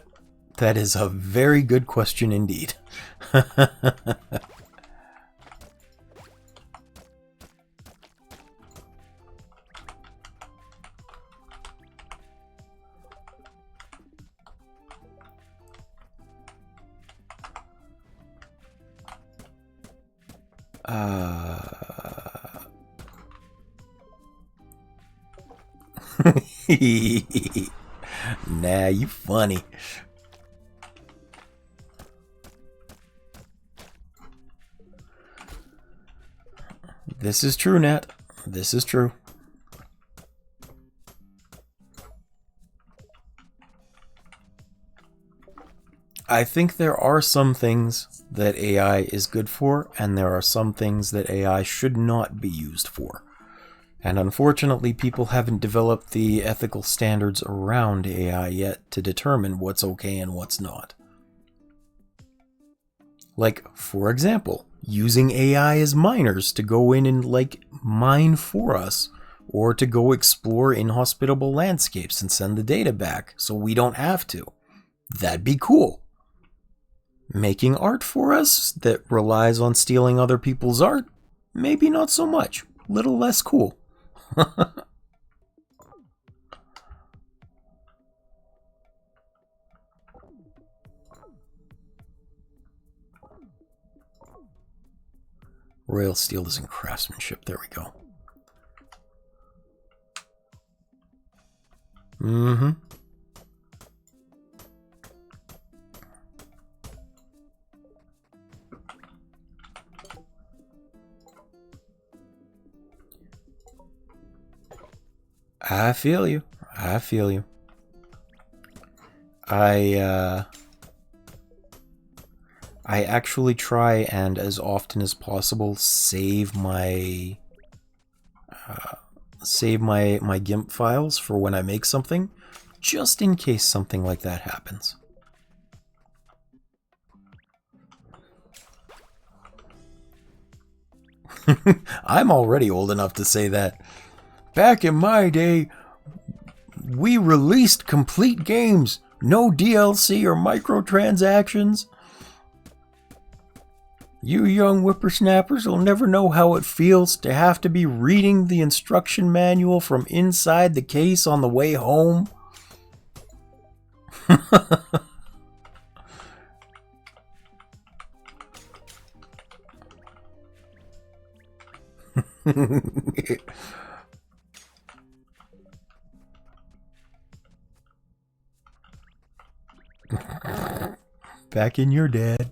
That is a very good question indeed. Nah, you funny. This is true, Nat. This is true. I think there are some things that AI is good for, and there are some things that AI should not be used for. And unfortunately, people haven't developed the ethical standards around AI yet to determine what's okay and what's not. Like, for example, using AI as miners to go in and, like, mine for us, or to go explore inhospitable landscapes and send the data back so we don't have to. That'd be cool. Making art for us that relies on stealing other people's art? Maybe not so much. Little less cool. Royal steel is in craftsmanship. There we go. Mm-hmm. I feel you. I feel you. I actually try and as often as possible save my GIMP files for when I make something, just in case something like that happens. I'm already old enough to say that. Back in my day, we released complete games, no DLC or microtransactions. You young whippersnappers will never know how it feels to have to be reading the instruction manual from inside the case on the way home. Back in your dad.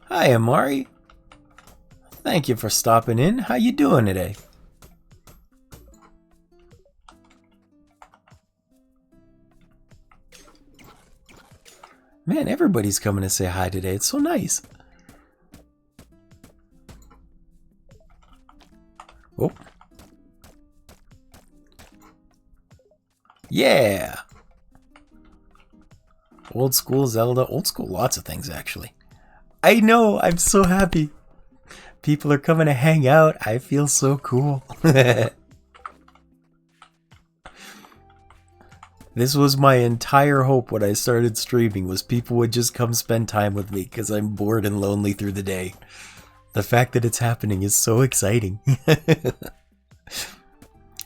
Hi, Amari. Thank you for stopping in. How you doing today? Man, everybody's coming to say hi today. It's so nice. Oh. Yeah. Old school Zelda. Old school lots of things, actually. I know. I'm so happy. People are coming to hang out. I feel so cool. This was my entire hope when I started streaming, was people would just come spend time with me because I'm bored and lonely through the day. The fact that it's happening is so exciting.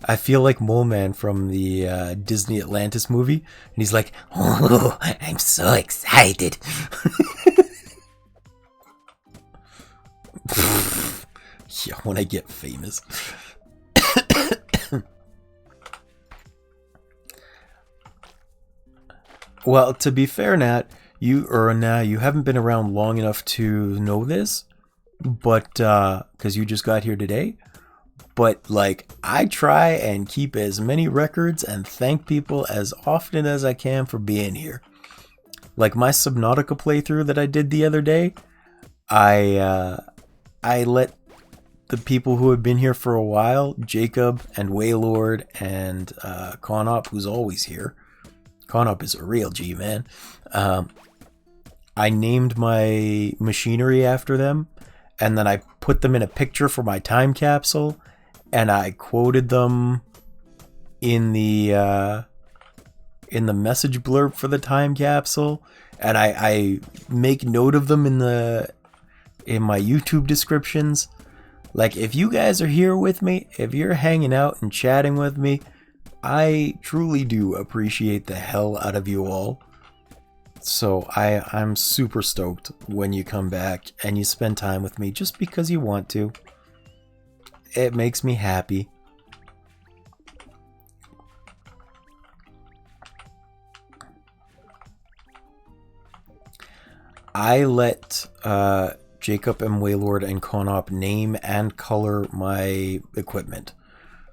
I feel like Mole Man from the Disney Atlantis movie, and he's like, "Oh, I'm so excited." Yeah, when I get famous. Well, to be fair, Nat, you haven't been around long enough to know this, but because you just got here today. But like, I try and keep as many records and thank people as often as I can for being here. Like my Subnautica playthrough that I did the other day, I let the people who have been here for a while, Jacob and Waylord and Conop, who's always here. Conop is a real G, man. I named my machinery after them, and then I put them in a picture for my time capsule, and I quoted them in the message blurb for the time capsule, and I make note of them in my YouTube descriptions. Like, if you guys are here with me, if you're hanging out and chatting with me, I truly do appreciate the hell out of you all. So I'm super stoked when you come back and you spend time with me just because you want to. It makes me happy. I let Jacob and Waylord and Conop name and color my equipment.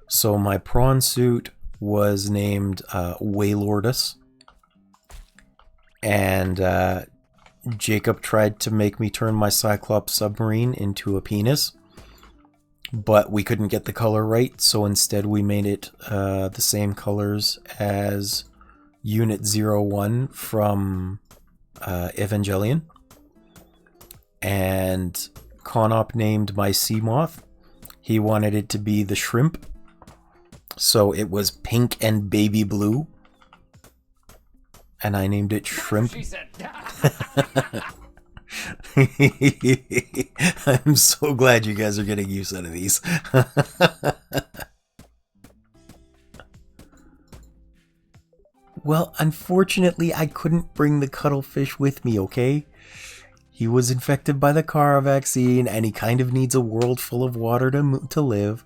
So my prawn suit was named Waylordus. And Jacob tried to make me turn my Cyclops submarine into a penis, but we couldn't get the color right, so instead we made it the same colors as Unit 01 from Evangelion. And Conop named my sea moth. He wanted it to be the shrimp, so it was pink and baby blue. And I named it Shrimp. I'm so glad you guys are getting used out of these. Well, unfortunately, I couldn't bring the cuttlefish with me, okay? He was infected by the Kara vaccine, and he kind of needs a world full of water to live.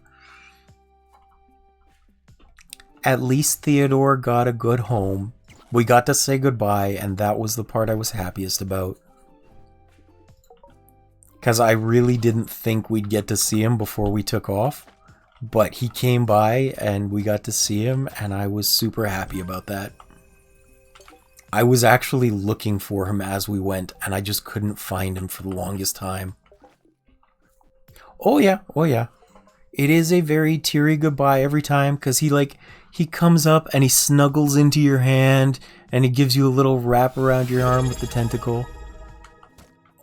At least Theodore got a good home. We got to say goodbye, and that was the part I was happiest about. Because I really didn't think we'd get to see him before we took off. But he came by, and we got to see him, and I was super happy about that. I was actually looking for him as we went, and I just couldn't find him for the longest time. Oh yeah. It is a very teary goodbye every time, because he comes up and he snuggles into your hand and he gives you a little wrap around your arm with the tentacle.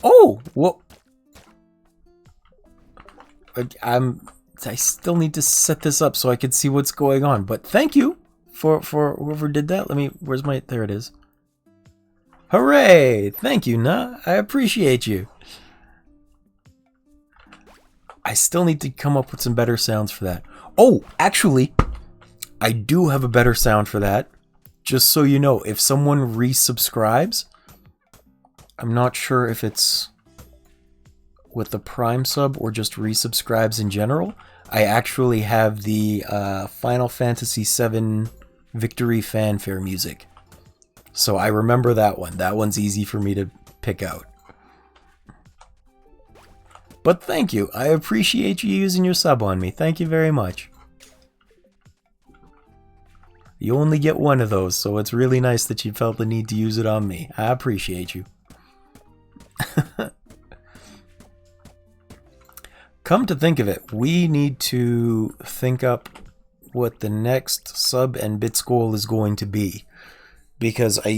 Oh, well, I still need to set this up so I can see what's going on. But thank you for whoever did that. There it is. Hooray! Thank you, Nah. I appreciate you. I still need to come up with some better sounds for that. Oh, actually, I do have a better sound for that. Just so you know, if someone resubscribes, I'm not sure if it's with the Prime sub or just resubscribes in general. I actually have the Final Fantasy VII Victory fanfare music. So I remember that one. That one's easy for me to pick out. But thank you. I appreciate you using your sub on me. Thank you very much. You only get one of those, so it's really nice that you felt the need to use it on me. I appreciate you. Come to think of it, we need to think up what the next sub and bits goal is going to be. Because I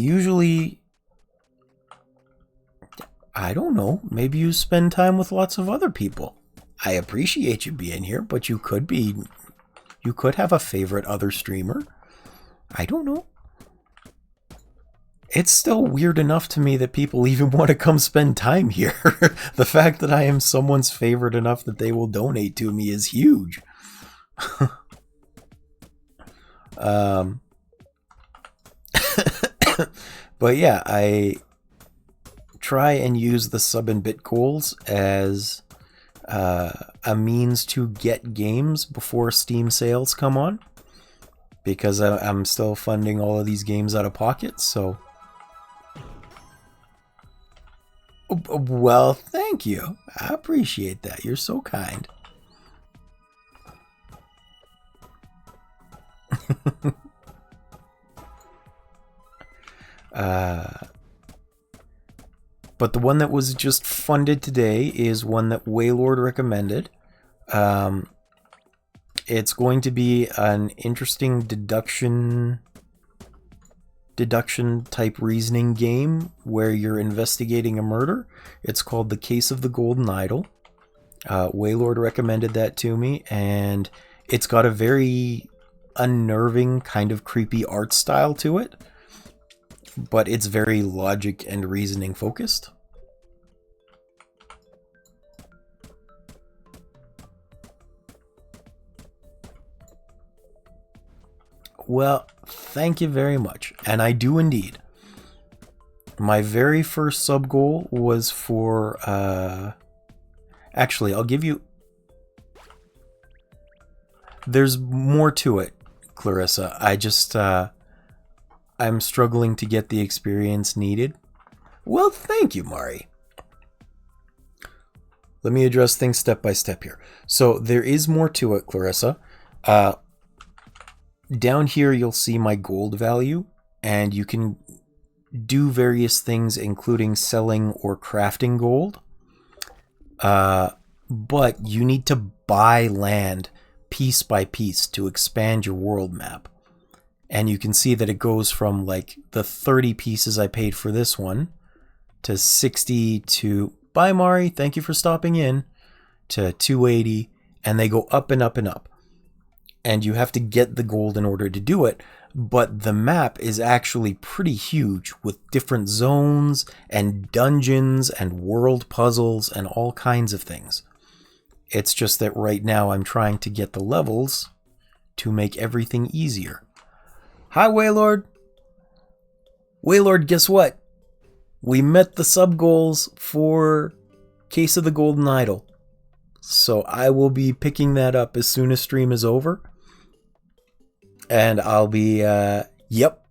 don't know, maybe you spend time with lots of other people. I appreciate you being here, but you could have a favorite other streamer. I don't know. It's still weird enough to me that people even want to come spend time here. The fact that I am someone's favorite enough that they will donate to me is huge. But yeah, I try and use the sub and bit goals as a means to get games before Steam sales come on, because I'm still funding all of these games out of pocket. So, well, thank you. I appreciate that. You're so kind. But the one that was just funded today is one that Waylord recommended. It's going to be an interesting deduction type reasoning game where you're investigating a murder. It's called The Case of the Golden Idol. Waylord recommended that to me, and it's got a very unnerving, kind of creepy art style to it, but it's very logic and reasoning focused. Well, thank you very much, and I do indeed. My very first sub goal was for, actually, I'll give you... There's more to it, Clarissa. I just, I'm struggling to get the experience needed. Well, thank you, Mari. Let me address things step by step here. So, there is more to it, Clarissa. Down here, you'll see my gold value, and you can do various things, including selling or crafting gold. But you need to buy land piece by piece to expand your world map. And you can see that it goes from like the 30 pieces I paid for this one to 60 to, bye Mari, thank you for stopping in, to 280, and they go up and up and up. And you have to get the gold in order to do it. But the map is actually pretty huge with different zones and dungeons and world puzzles and all kinds of things. It's just that right now I'm trying to get the levels to make everything easier. Hi, Waylord. Waylord, guess what? We met the sub goals for Case of the Golden Idol. So I will be picking that up as soon as stream is over. And I'll be, yep.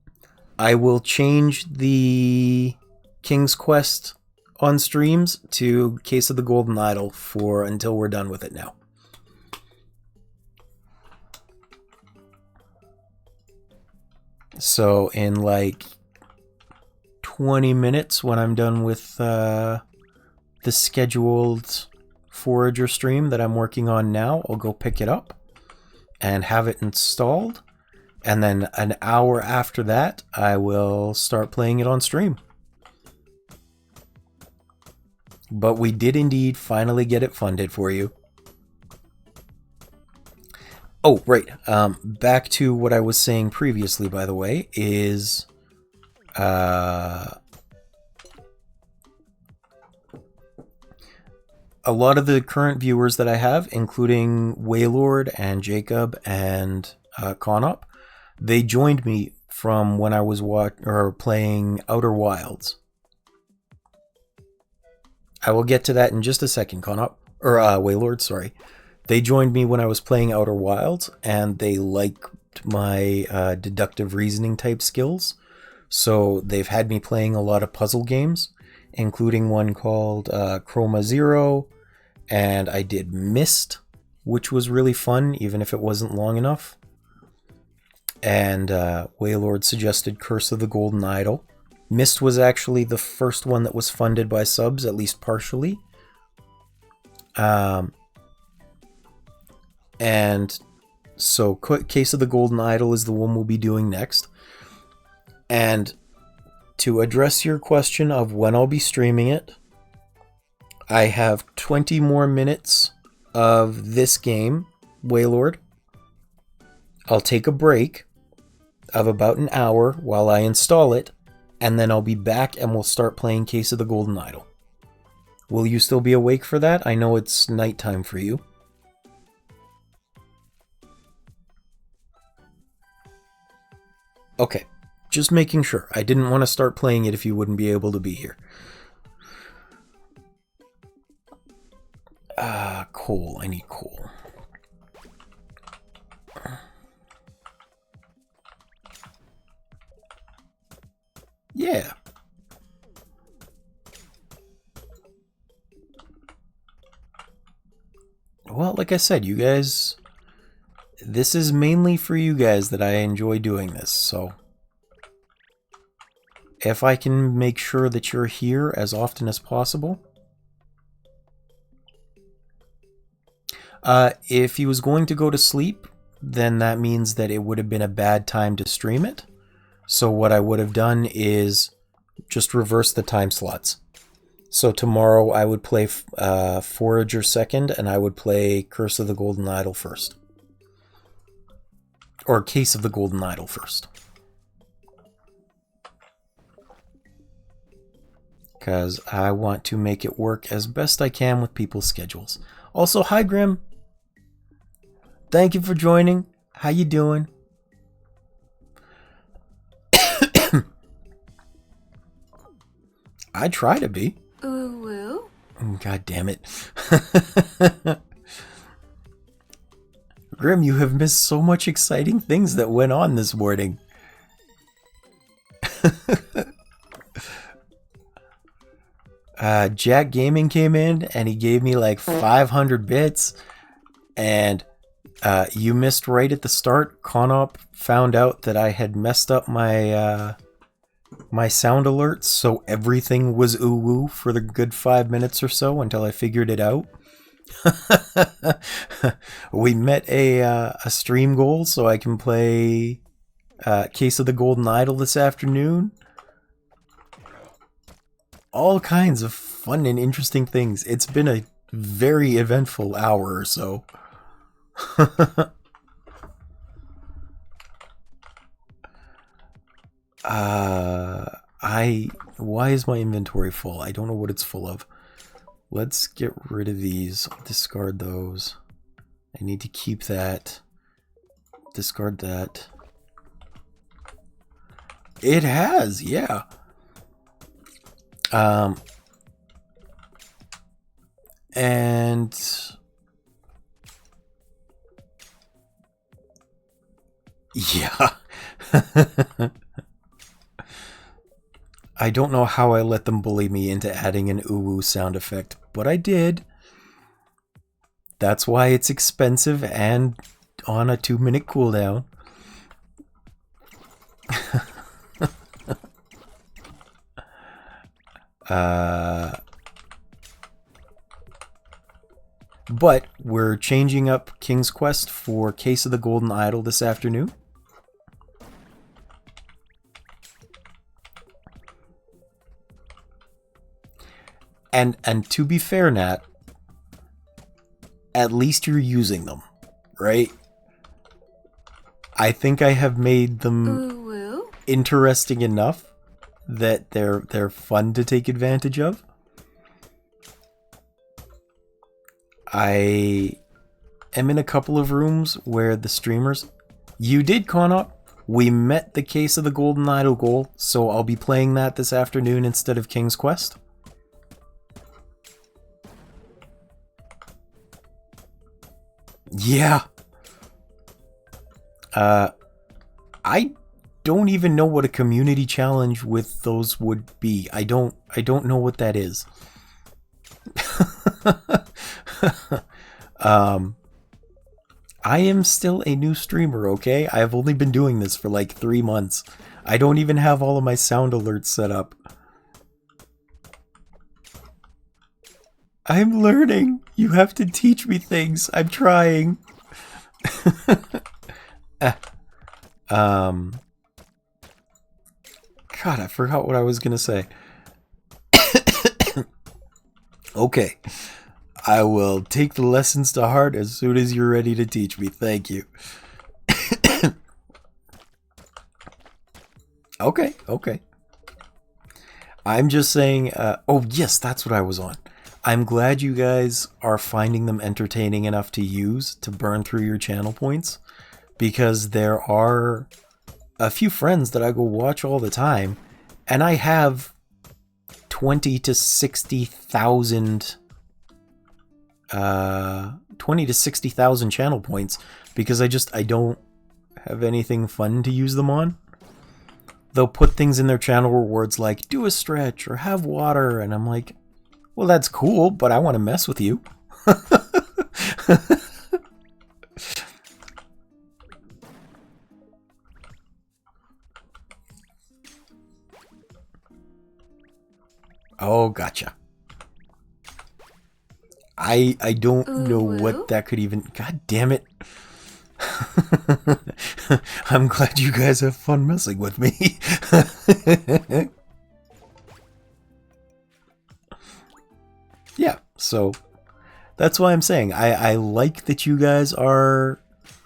I will change the King's Quest on streams to Case of the Golden Idol for until we're done with it now. So in like 20 minutes when I'm done with the scheduled Forager stream that I'm working on now, I'll go pick it up and have it installed. And then an hour after that, I will start playing it on stream. But we did indeed finally get it funded for you. Oh, right. Back to what I was saying previously, by the way, is... a lot of the current viewers that I have, including Waylord and Jacob and Conop, they joined me from when I was playing Outer Wilds. I will get to that in just a second, Conop. Or Waylord, sorry. They joined me when I was playing Outer Wilds, and they liked my deductive reasoning type skills. So they've had me playing a lot of puzzle games, including one called Chroma Zero, and I did Myst, which was really fun, even if it wasn't long enough. And Waylord suggested Curse of the Golden Idol. Myst was actually the first one that was funded by subs, at least partially. And so Case of the Golden Idol is the one we'll be doing next. And to address your question of when I'll be streaming it, I have 20 more minutes of this game, Waylord. I'll take a break of about an hour while I install it, and then I'll be back and we'll start playing Case of the Golden Idol. Will you still be awake for that? I know it's nighttime for you. Okay, just making sure. I didn't want to start playing it if you wouldn't be able to be here. Coal. I need coal. Yeah. Well, like I said, you guys, this is mainly for you guys that I enjoy doing this, so if I can make sure that you're here as often as possible. If he was going to go to sleep, then that means that it would have been a bad time to stream it. So what I would have done is just reverse the time slots. So tomorrow I would play Forager second, and I would play Curse of the Golden Idol first. Or Case of the Golden Idol first. Because I want to make it work as best I can with people's schedules. Also, hi Grim. Thank you for joining. How you doing? I try to be. Ooh woo. God damn it. Grim, you have missed so much exciting things that went on this morning. Jack Gaming came in and he gave me like 500 bits, and you missed right at the start. Conop found out that I had messed up my my sound alerts, so everything was ooh-woo for the good 5 minutes or so until I figured it out. We met a stream goal so I can play Case of the Golden Idol this afternoon. All kinds of fun and interesting things. It's been a very eventful hour or so. Why is my inventory full? I don't know what it's full of. Let's get rid of these. I'll discard those. I need to keep that. Discard that. It has, yeah. And yeah. I don't know how I let them bully me into adding an ooh-woo sound effect, but I did. That's why it's expensive and on a 2-minute cooldown. But we're changing up King's Quest for Case of the Golden Idol this afternoon. And to be fair, Nat, at least you're using them, right? I think I have made them interesting enough that they're fun to take advantage of. I am in a couple of rooms where the streamers... You did, Conop. We met the Case of the Golden Idol goal, so I'll be playing that this afternoon instead of King's Quest. Yeah. I don't even know what a community challenge with those would be. I don't know what that is. I am still a new streamer, okay? I've only been doing this for like 3 months. I don't even have all of my sound alerts set up. I'm learning. You have to teach me things. I'm trying. God, I forgot what I was gonna say. Okay. I will take the lessons to heart as soon as you're ready to teach me. Thank you. Okay. I'm just saying, oh yes, that's what I was on. I'm glad you guys are finding them entertaining enough to use to burn through your channel points, because there are a few friends that I go watch all the time, and I have 20 to 60,000 channel points because I don't have anything fun to use them on. They'll put things in their channel rewards like do a stretch or have water, and I'm like, well, that's cool, but I want to mess with you. Oh, gotcha. I don't know what that could even... God damn it. I'm glad you guys have fun messing with me. Yeah, so that's why I'm saying I like that you guys are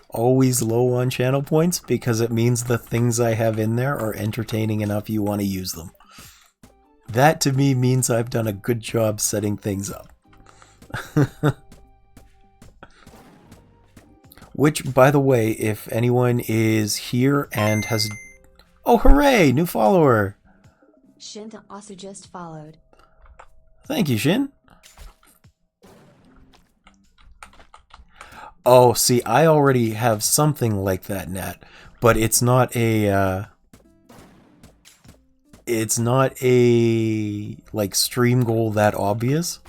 always low on channel points, because it means the things I have in there are entertaining enough you want to use them. That to me means I've done a good job setting things up. Which, by the way, if anyone is here and has... Oh, hooray! New follower! Shin also just followed. Thank you, Shin. Oh, see, I already have something like that, Nat, but it's not a... it's not a, like, stream goal that obvious.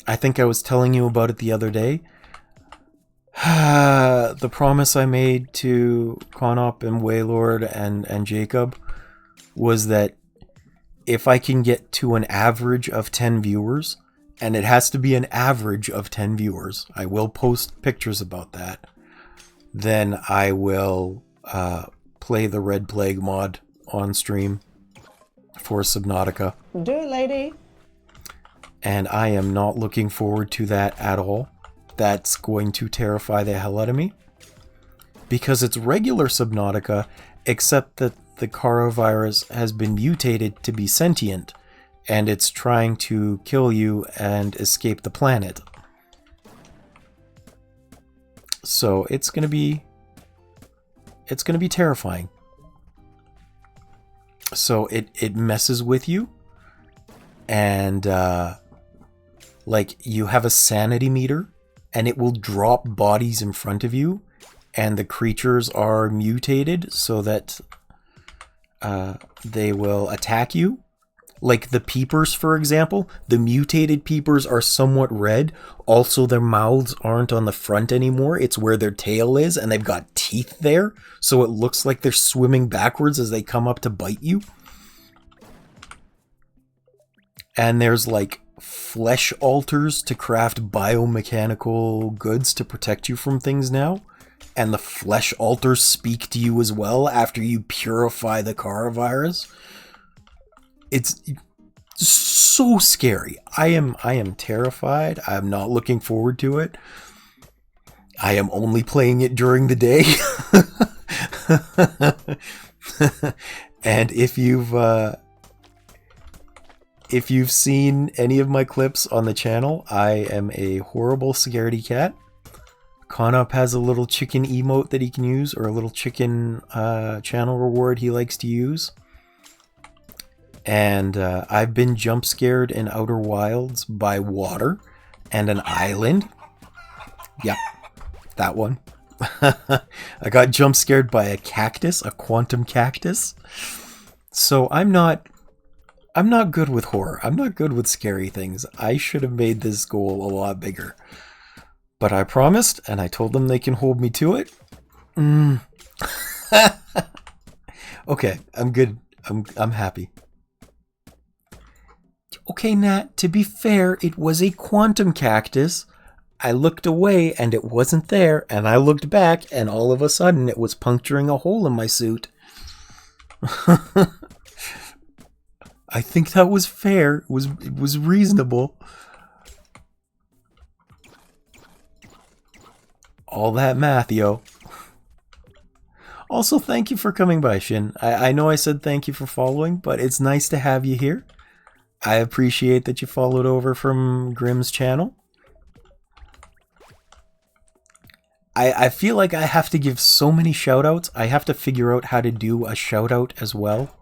I think I was telling you about it the other day. The promise I made to Conop and Waylord and Jacob was that if I can get to an average of 10 viewers, and it has to be an average of 10 viewers, I will post pictures about that, then I will play the Red Plague mod on stream for Subnautica. Do it, lady. And I am not looking forward to that at all. That's going to terrify the hell out of me. Because it's regular Subnautica, except that the coronavirus has been mutated to be sentient, and it's trying to kill you and escape the planet. So it's gonna be terrifying. So it messes with you, and like you have a sanity meter, and it will drop bodies in front of you, and the creatures are mutated so that they will attack you. Like the peepers, for example, the mutated peepers are somewhat red. Also, their mouths aren't on the front anymore. It's where their tail is, and they've got teeth there. So it looks like they're swimming backwards as they come up to bite you. And there's like flesh altars to craft biomechanical goods to protect you from things now. And the flesh altars speak to you as well after you purify the coronavirus. It's so scary. I am terrified. I'm not looking forward to it. I am only playing it during the day. And if you've seen any of my clips on the channel, I am a horrible scaredy cat. Conup has a little chicken emote that he can use, or a little chicken channel reward he likes to use. And I've been jump scared in Outer Wilds by water and an island. Yep, that one. I got jump scared by a cactus, a quantum cactus. So I'm not good with horror. I'm not good with scary things. I should have made this goal a lot bigger. But I promised, and I told them they can hold me to it. Okay, I'm good. I'm happy. Okay, Nat, to be fair, it was a quantum cactus. I looked away and it wasn't there, and I looked back and all of a sudden it was puncturing a hole in my suit. I think that was fair. It was reasonable. All that math, yo. Also, thank you for coming by, Shin. I know I said thank you for following, but it's nice to have you here. I appreciate that you followed over from Grimm's channel. I feel like I have to give so many shoutouts. I have to figure out how to do a shoutout as well.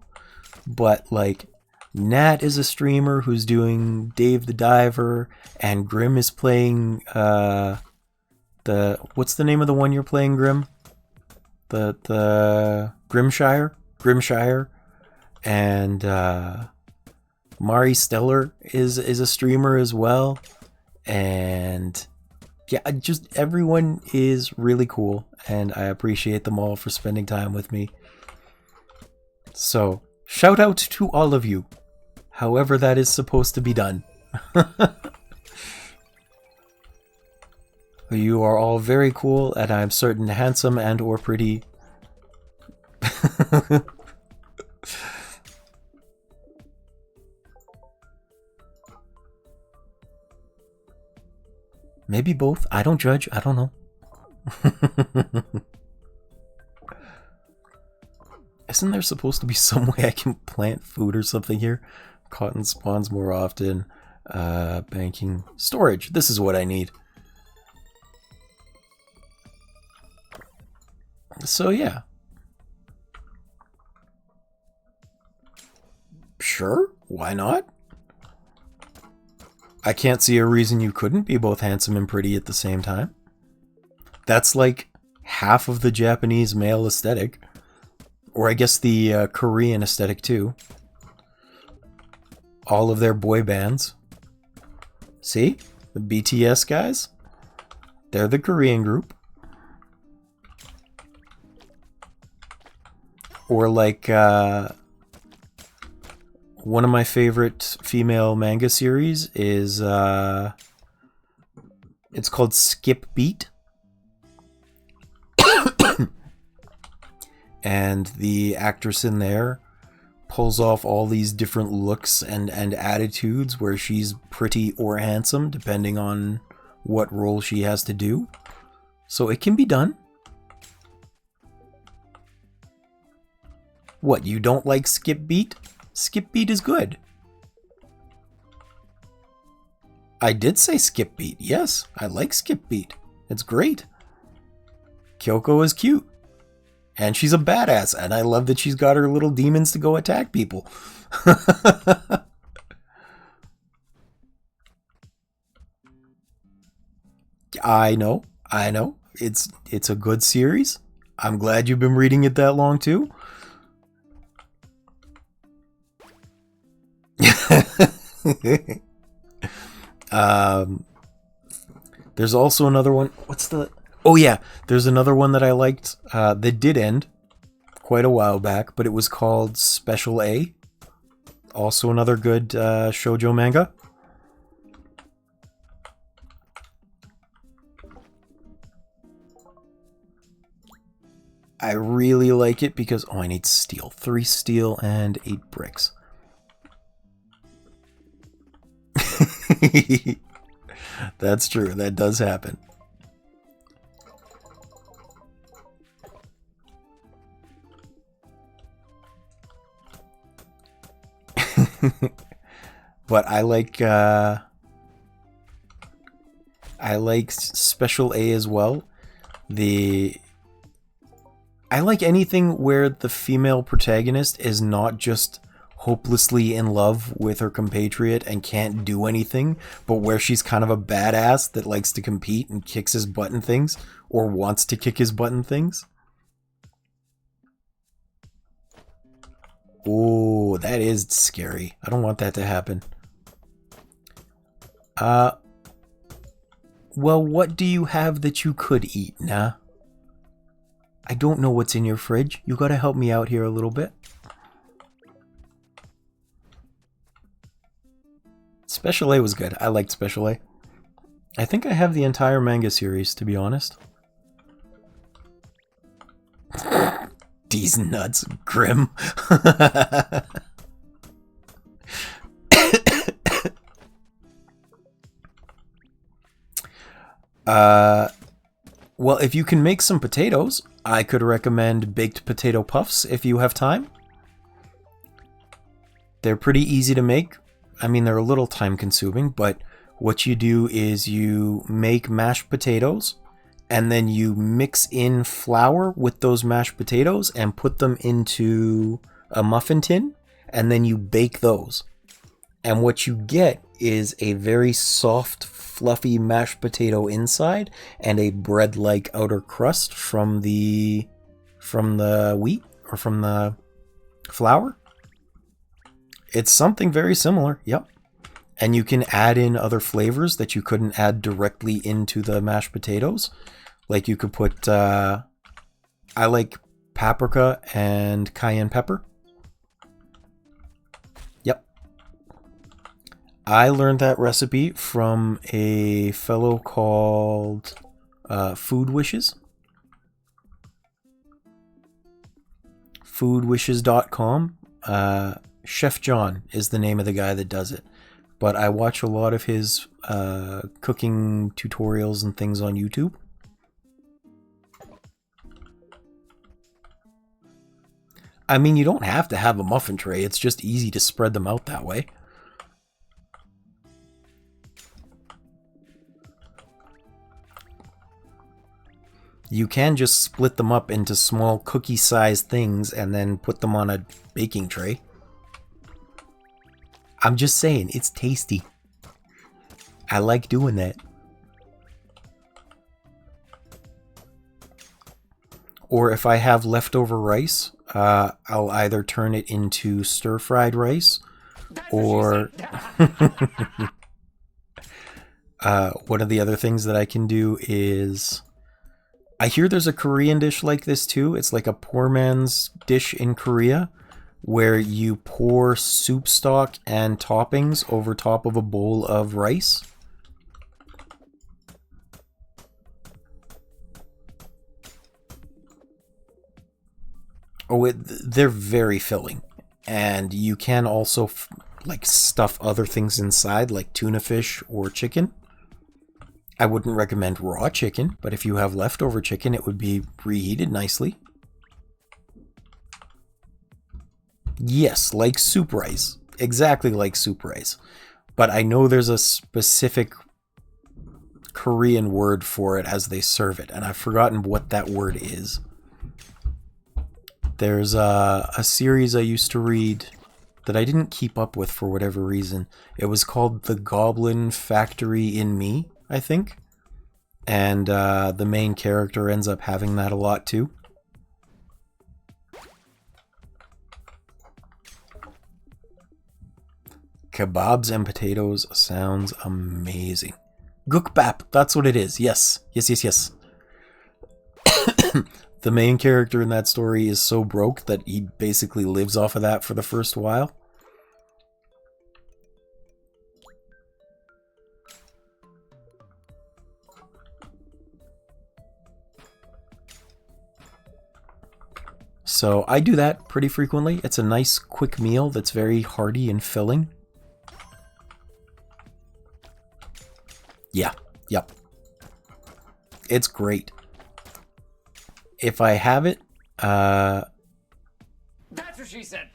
But, like, Nat is a streamer who's doing Dave the Diver, and Grimm is playing, what's the name of the one you're playing, Grimm? The Grimshire. And, Mari Stellar is a streamer as well, and yeah, just everyone is really cool, and I appreciate them all for spending time with me. So, shout out to all of you, however that is supposed to be done. You are all very cool, and I'm certain handsome and or pretty. Maybe both. I don't judge. I don't know. Isn't there supposed to be some way I can plant food or something here? Cotton spawns more often. Banking. Storage. This is what I need. So yeah. Sure. Why not? I can't see a reason you couldn't be both handsome and pretty at the same time. That's like half of the Japanese male aesthetic. Or I guess the Korean aesthetic too. All of their boy bands. See? The BTS guys? They're the Korean group. Or like one of my favorite female manga series is it's called Skip Beat. And the actress in there pulls off all these different looks and attitudes where she's pretty or handsome, depending on what role she has to do. So it can be done. What, you don't like Skip Beat? Skip Beat is good. I did say Skip Beat. Yes, I like Skip Beat. It's great. Kyoko is cute. And she's a badass, and I love that she's got her little demons to go attack people. I know. It's a good series. I'm glad you've been reading it that long too. There's also another one. Oh yeah, there's another one that I liked that did end quite a while back, but it was called Special A. Also another good shoujo manga. I really like it because... Oh, I need steel. 3 steel and 8 bricks. That's true. That does happen. But I like Special A as well. I like anything where the female protagonist is not just hopelessly in love with her compatriot and can't do anything, but where she's kind of a badass that likes to compete and kicks his butt and things, or wants to kick his butt and things. Oh, that is scary. I don't want that to happen. Well, what do you have that you could eat, nah? I don't know what's in your fridge. You gotta help me out here a little bit. Special A was good. I liked Special A. I think I have the entire manga series, to be honest. These nuts, Grim. Well, if you can make some potatoes, I could recommend baked potato puffs if you have time. They're pretty easy to make. I mean, they're a little time consuming, but what you do is you make mashed potatoes and then you mix in flour with those mashed potatoes and put them into a muffin tin, and then you bake those. And what you get is a very soft, fluffy mashed potato inside and a bread-like outer crust from the wheat or from the flour. It's something very similar, yep. And you can add in other flavors that you couldn't add directly into the mashed potatoes. Like you could put, I like paprika and cayenne pepper. Yep. I learned that recipe from a fellow called Food Wishes. Foodwishes.com. Chef John is the name of the guy that does it. But I watch a lot of his cooking tutorials and things on YouTube. I mean, you don't have to have a muffin tray. It's just easy to spread them out that way. You can just split them up into small cookie-sized things and then put them on a baking tray. I'm just saying, it's tasty. I like doing that. Or if I have leftover rice, I'll either turn it into stir-fried rice, or one of the other things that I can do is... I hear there's a Korean dish like this too. It's like a poor man's dish in Korea, where you pour soup stock and toppings over top of a bowl of rice. Oh, they're very filling. And you can also like stuff other things inside, like tuna fish or chicken. I wouldn't recommend raw chicken, but if you have leftover chicken, it would be reheated nicely. Yes, like soup rice. Exactly like soup rice. But I know there's a specific Korean word for it as they serve it, and I've forgotten what that word is. There's a series I used to read that I didn't keep up with for whatever reason. It was called The Goblin Factory in Me, I think. And the main character ends up having that a lot too. Kebabs and potatoes sounds amazing. Gukbap, that's what it is. Yes. Yes. The main character in that story is so broke that he basically lives off of that for the first while. So I do that pretty frequently. It's a nice quick meal that's very hearty and filling. Yeah, yep. It's great. If I have it, That's what she said.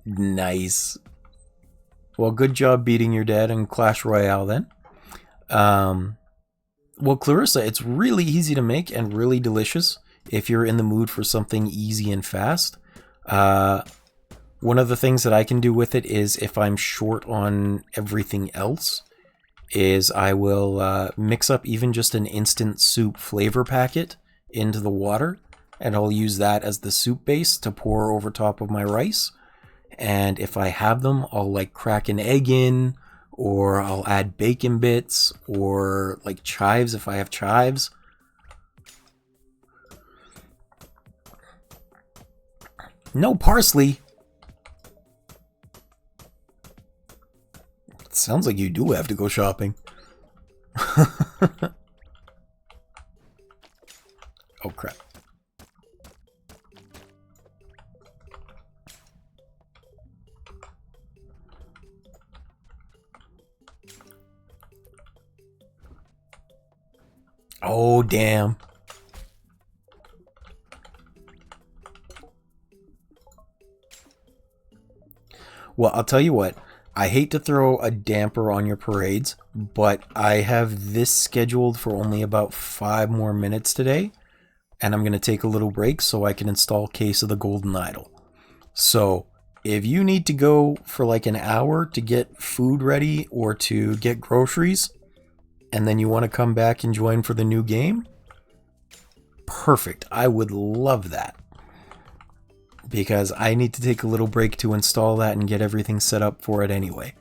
Nice. Well, good job beating your dad in Clash Royale then. Well, Clarissa, it's really easy to make and really delicious if you're in the mood for something easy and fast. One of the things that I can do with it is if I'm short on everything else, is I will mix up even just an instant soup flavor packet into the water, and I'll use that as the soup base to pour over top of my rice. And if I have them, I'll like crack an egg in, or I'll add bacon bits, or like chives if I have chives. No parsley. It sounds like you do have to go shopping. Oh crap. Oh, damn. Well, I'll tell you what. I hate to throw a damper on your parades, but I have this scheduled for only about 5 more minutes today, and I'm going to take a little break so I can install Case of the Golden Idol. So, if you need to go for like an hour to get food ready or to get groceries, and then you want to come back and join for the new game, perfect. I would love that. Because I need to take a little break to install that and get everything set up for it anyway.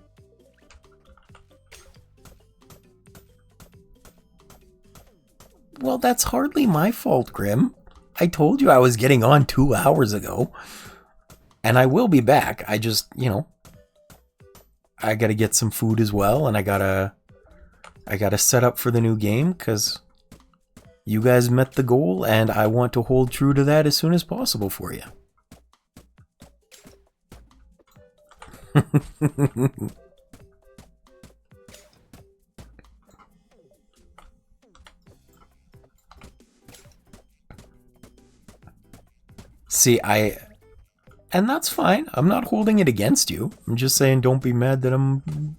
Well, that's hardly my fault, Grim. I told you I was getting on 2 hours ago. And I will be back. I just, I gotta get some food as well, and I gotta set up for the new game, because you guys met the goal, and I want to hold true to that as soon as possible for you. See, and that's fine. I'm not holding it against you. I'm just saying don't be mad that I'm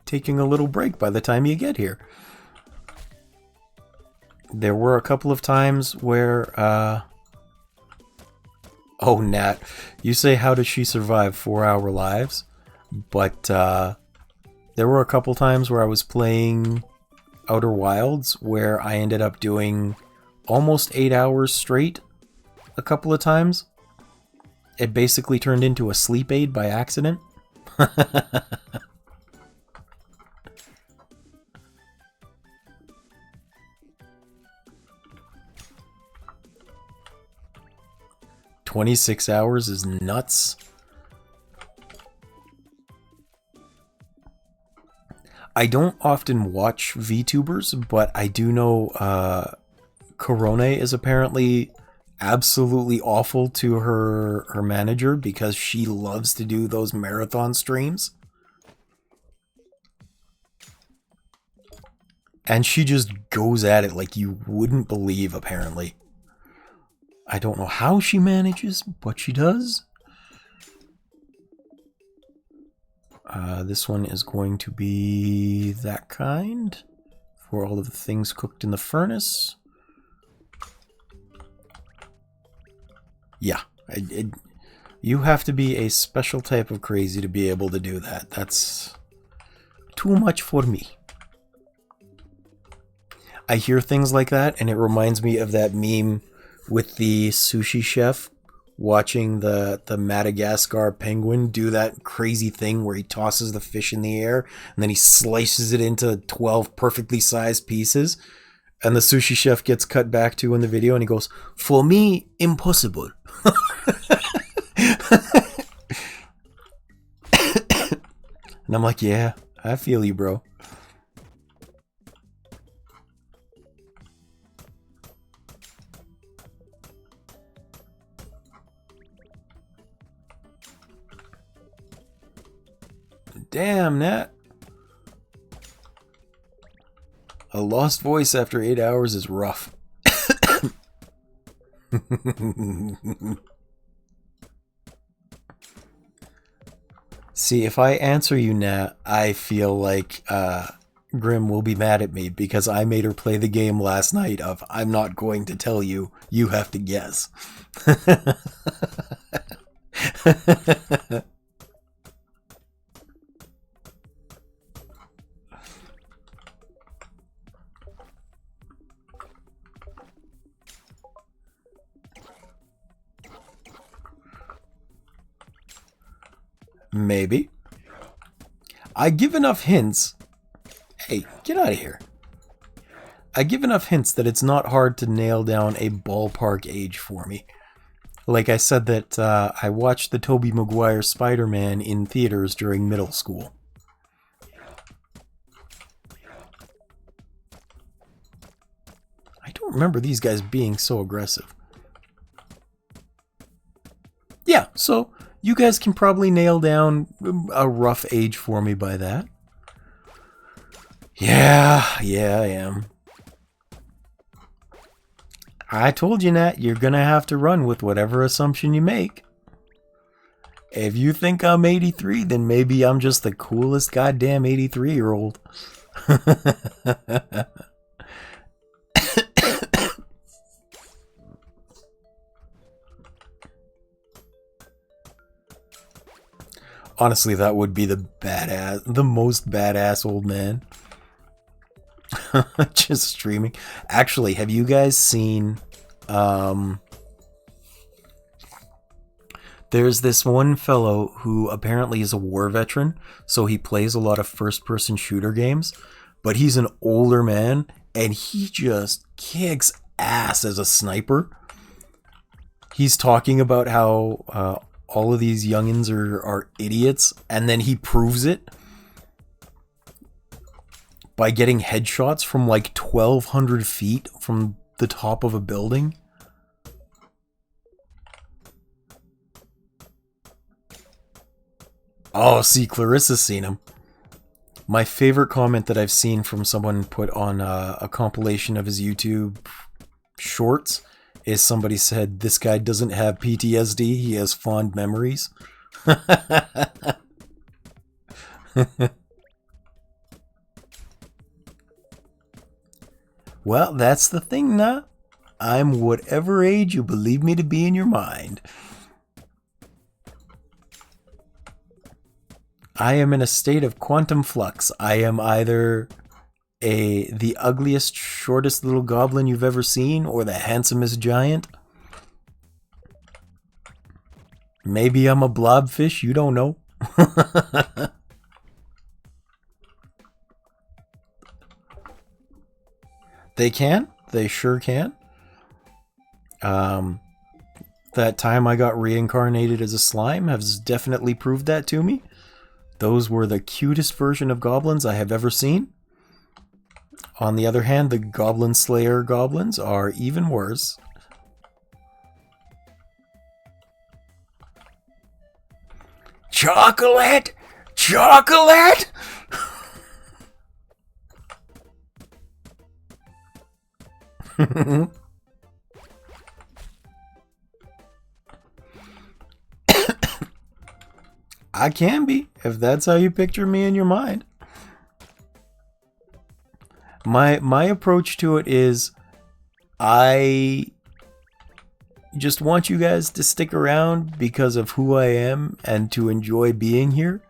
taking a little break by the time you get here. There were a couple of times where, oh, Nat, you say how does she survive 4-hour lives? But there were a couple times where I was playing Outer Wilds where I ended up doing almost 8 hours straight a couple of times. It basically turned into a sleep aid by accident. 26 hours is nuts. I don't often watch VTubers, but I do know Corone is apparently absolutely awful to her manager because she loves to do those marathon streams. And she just goes at it like you wouldn't believe, apparently. I don't know how she manages, but she does. This one is going to be that kind for all of the things cooked in the furnace. Yeah, you have to be a special type of crazy to be able to do that. That's too much for me. I hear things like that, and it reminds me of that meme with the sushi chef watching the Madagascar penguin do that crazy thing where he tosses the fish in the air, and then he slices it into 12 perfectly sized pieces. And the sushi chef gets cut back to in the video, and he goes, "For me, impossible." And I'm like, yeah, I feel you, bro. Damn, Nat. A lost voice after 8 hours is rough. See, if I answer you, Nat, I feel like Grim will be mad at me because I made her play the game last night of I'm not going to tell you, you have to guess. Maybe. I give enough hints. Hey, get out of here. I give enough hints that it's not hard to nail down a ballpark age for me. Like I said that I watched the Tobey Maguire Spider-Man in theaters during middle school. I don't remember these guys being so aggressive. Yeah, so you guys can probably nail down a rough age for me by that. Yeah, I am. I told you, Nat, you're gonna have to run with whatever assumption you make. If you think I'm 83, then maybe I'm just the coolest goddamn 83-year-old. Honestly, that would be the most badass old man. Just streaming. Actually, have you guys seen there's this one fellow who apparently is a war veteran, so he plays a lot of first-person shooter games, but he's an older man, and he just kicks ass as a sniper. He's talking about how all of these youngins are idiots, and then he proves it by getting headshots from like 1,200 feet from the top of a building. Oh, see, Clarissa's seen him. My favorite comment that I've seen from someone put on a compilation of his YouTube shorts is somebody said, "This guy doesn't have PTSD, he has fond memories." Well, that's the thing, nah. I'm whatever age you believe me to be in your mind. I am in a state of quantum flux. I am either the ugliest, shortest little goblin you've ever seen, or the handsomest giant. Maybe I'm a blobfish, you don't know. They can. They sure can. That time I got reincarnated as a slime has definitely proved that to me. Those were the cutest version of goblins I have ever seen. On the other hand, the Goblin Slayer goblins are even worse. Chocolate! Chocolate! I can be, if that's how you picture me in your mind. My approach to it is, I just want you guys to stick around because of who I am and to enjoy being here.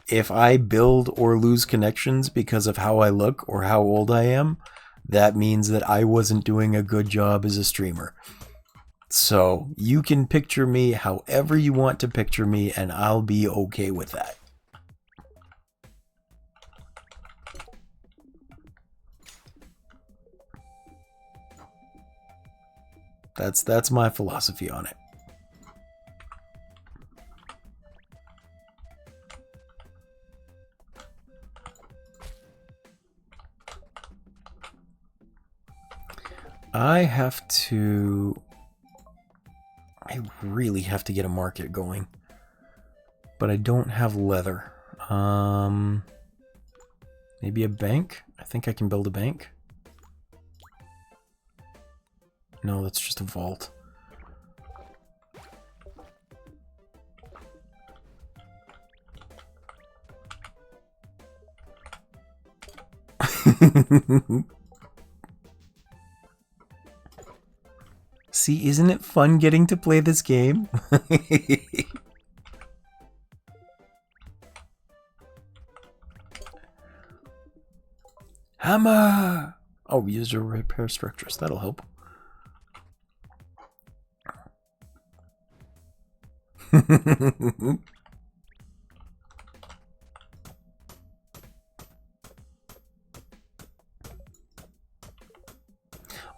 If I build or lose connections because of how I look or how old I am, that means that I wasn't doing a good job as a streamer. So you can picture me however you want to picture me, and I'll be okay with that. That's my philosophy on it. I really have to get a market going, but I don't have leather. Maybe a bank? I think I can build a bank. No, that's just a vault. See, isn't it fun getting to play this game? Hammer! Oh, use your repair structures. That'll help.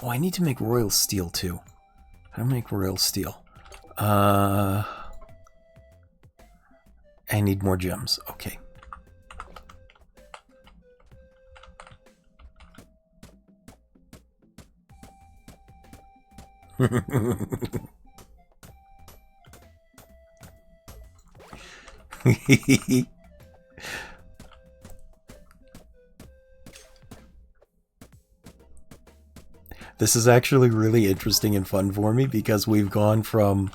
Oh, I need to make royal steel too. How to make royal steel? I need more gems. Okay. This is actually really interesting and fun for me because we've gone from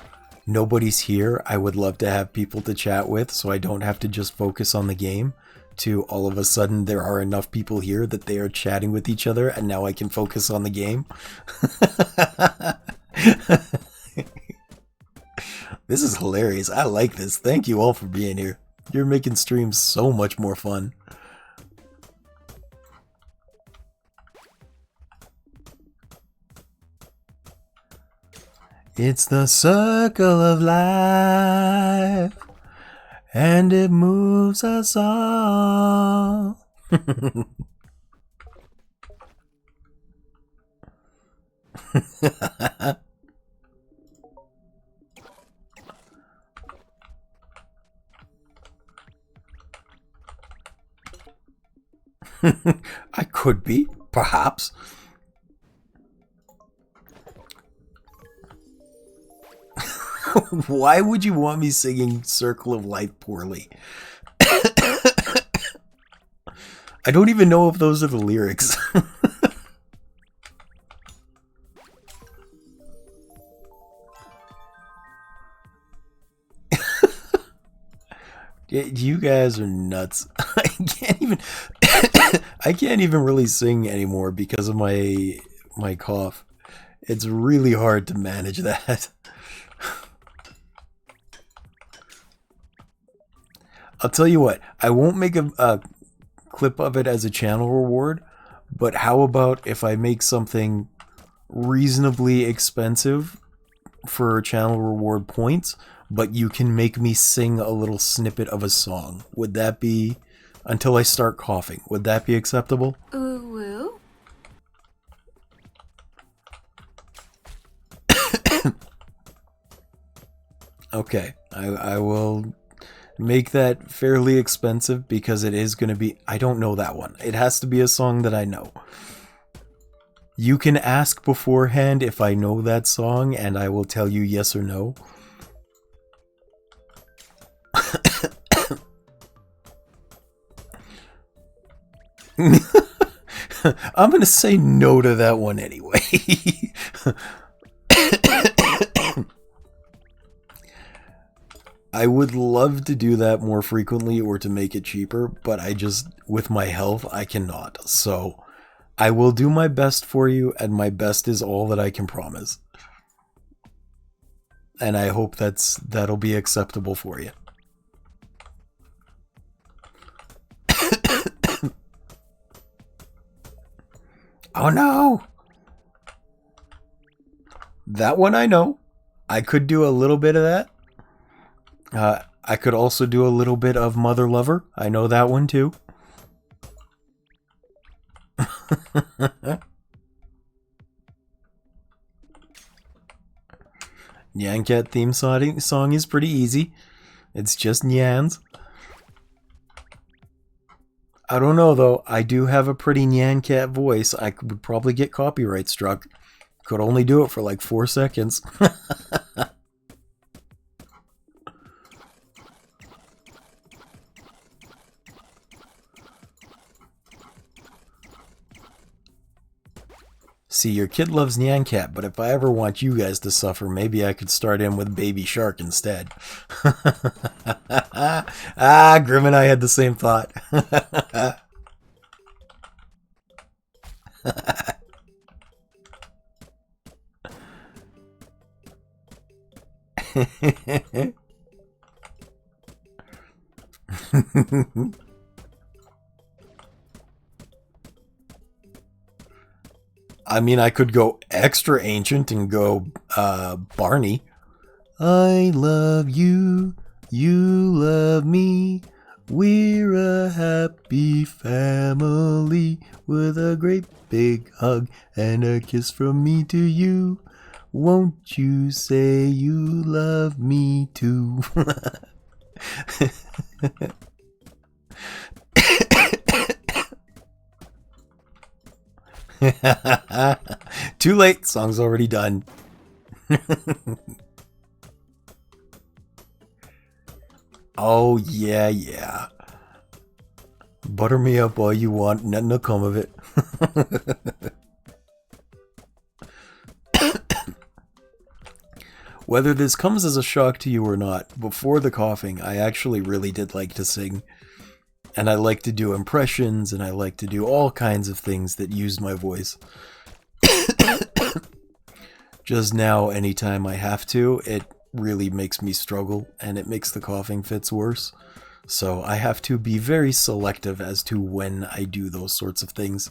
nobody's here, I would love to have people to chat with so I don't have to just focus on the game, to all of a sudden there are enough people here that they are chatting with each other and now I can focus on the game. This is hilarious. I like this. Thank you all for being here. You're making streams so much more fun. It's the circle of life, and it moves us all. I could be, perhaps. Why would you want me singing Circle of Life poorly? I don't even know if those are the lyrics. You guys are nuts. I can't even really sing anymore because of my cough. It's really hard to manage that. I'll tell you what, I won't make a clip of it as a channel reward, but how about if I make something reasonably expensive for channel reward points, but you can make me sing a little snippet of a song? Would that be, until I start coughing, would that be acceptable? Ooh woo. Okay, I will make that fairly expensive because it is going to be... I don't know that one. It has to be a song that I know. You can ask beforehand if I know that song, and I will tell you yes or no. I'm going to say no to that one anyway. I would love to do that more frequently or to make it cheaper, but I just, with my health, I cannot. So I will do my best for you, and my best is all that I can promise. And I hope that'll be acceptable for you. Oh no! That one I know. I could do a little bit of that. I could also do a little bit of Mother Lover. I know that one too. Nyan Cat theme song is pretty easy. It's just Nyans. I don't know though. I do have a pretty Nyan Cat voice. I would probably get copyright struck. Could only do it for like 4 seconds. See, your kid loves Nyan Cat, but if I ever want you guys to suffer, maybe I could start in with Baby Shark instead. Grim and I had the same thought. I mean, I could go extra ancient and go Barney. I love you, you love me. We're a happy family with a great big hug and a kiss from me to you. Won't you say you love me too? Too late, song's already done. Oh, yeah. Butter me up all you want, nothing will come of it. Whether this comes as a shock to you or not, before the coughing, I actually really did like to sing. And I like to do impressions, and I like to do all kinds of things that use my voice. Just now, anytime I have to, it really makes me struggle, and it makes the coughing fits worse. So I have to be very selective as to when I do those sorts of things.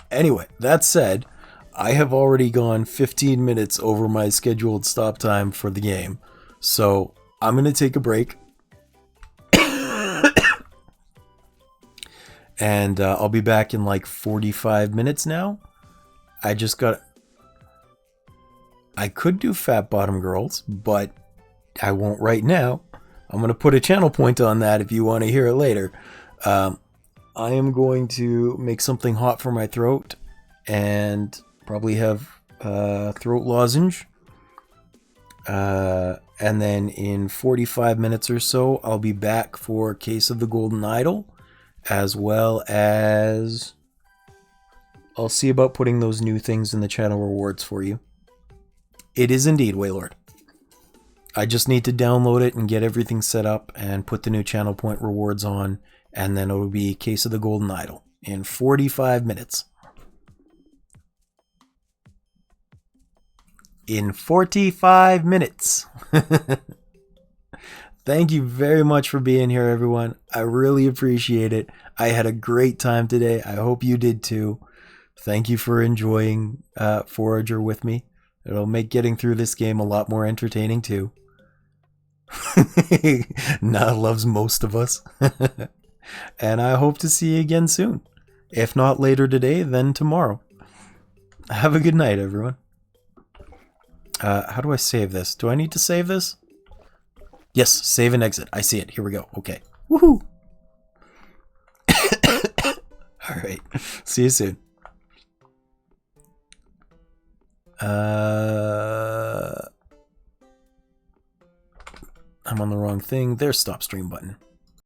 Anyway, that said, I have already gone 15 minutes over my scheduled stop time for the game. So I'm going to take a break. And I'll be back in like 45 minutes now. I could do Fat Bottom Girls, but I won't right now. I'm going to put a channel point on that if you want to hear it later. I am going to make something hot for my throat and probably have throat lozenge. And then in 45 minutes or so, I'll be back for Case of the Golden Idol, as well as I'll see about putting those new things in the channel rewards for you. It is indeed Waylord. I just need to download it and get everything set up and put the new channel point rewards on, and then it'll be Case of the Golden Idol in 45 minutes. In 45 minutes. Thank you very much for being here, everyone. I really appreciate it. I had a great time today. I hope you did too. Thank you for enjoying Forager with me. It'll make getting through this game a lot more entertaining too. Nah loves most of us. And I hope to see you again soon. If not later today, then tomorrow. Have a good night, everyone. How do I save this? Do I need to save this? Yes, save and exit. I see it. Here we go. Okay. Woohoo! Alright. See you soon. I'm on the wrong thing. There's stop stream button.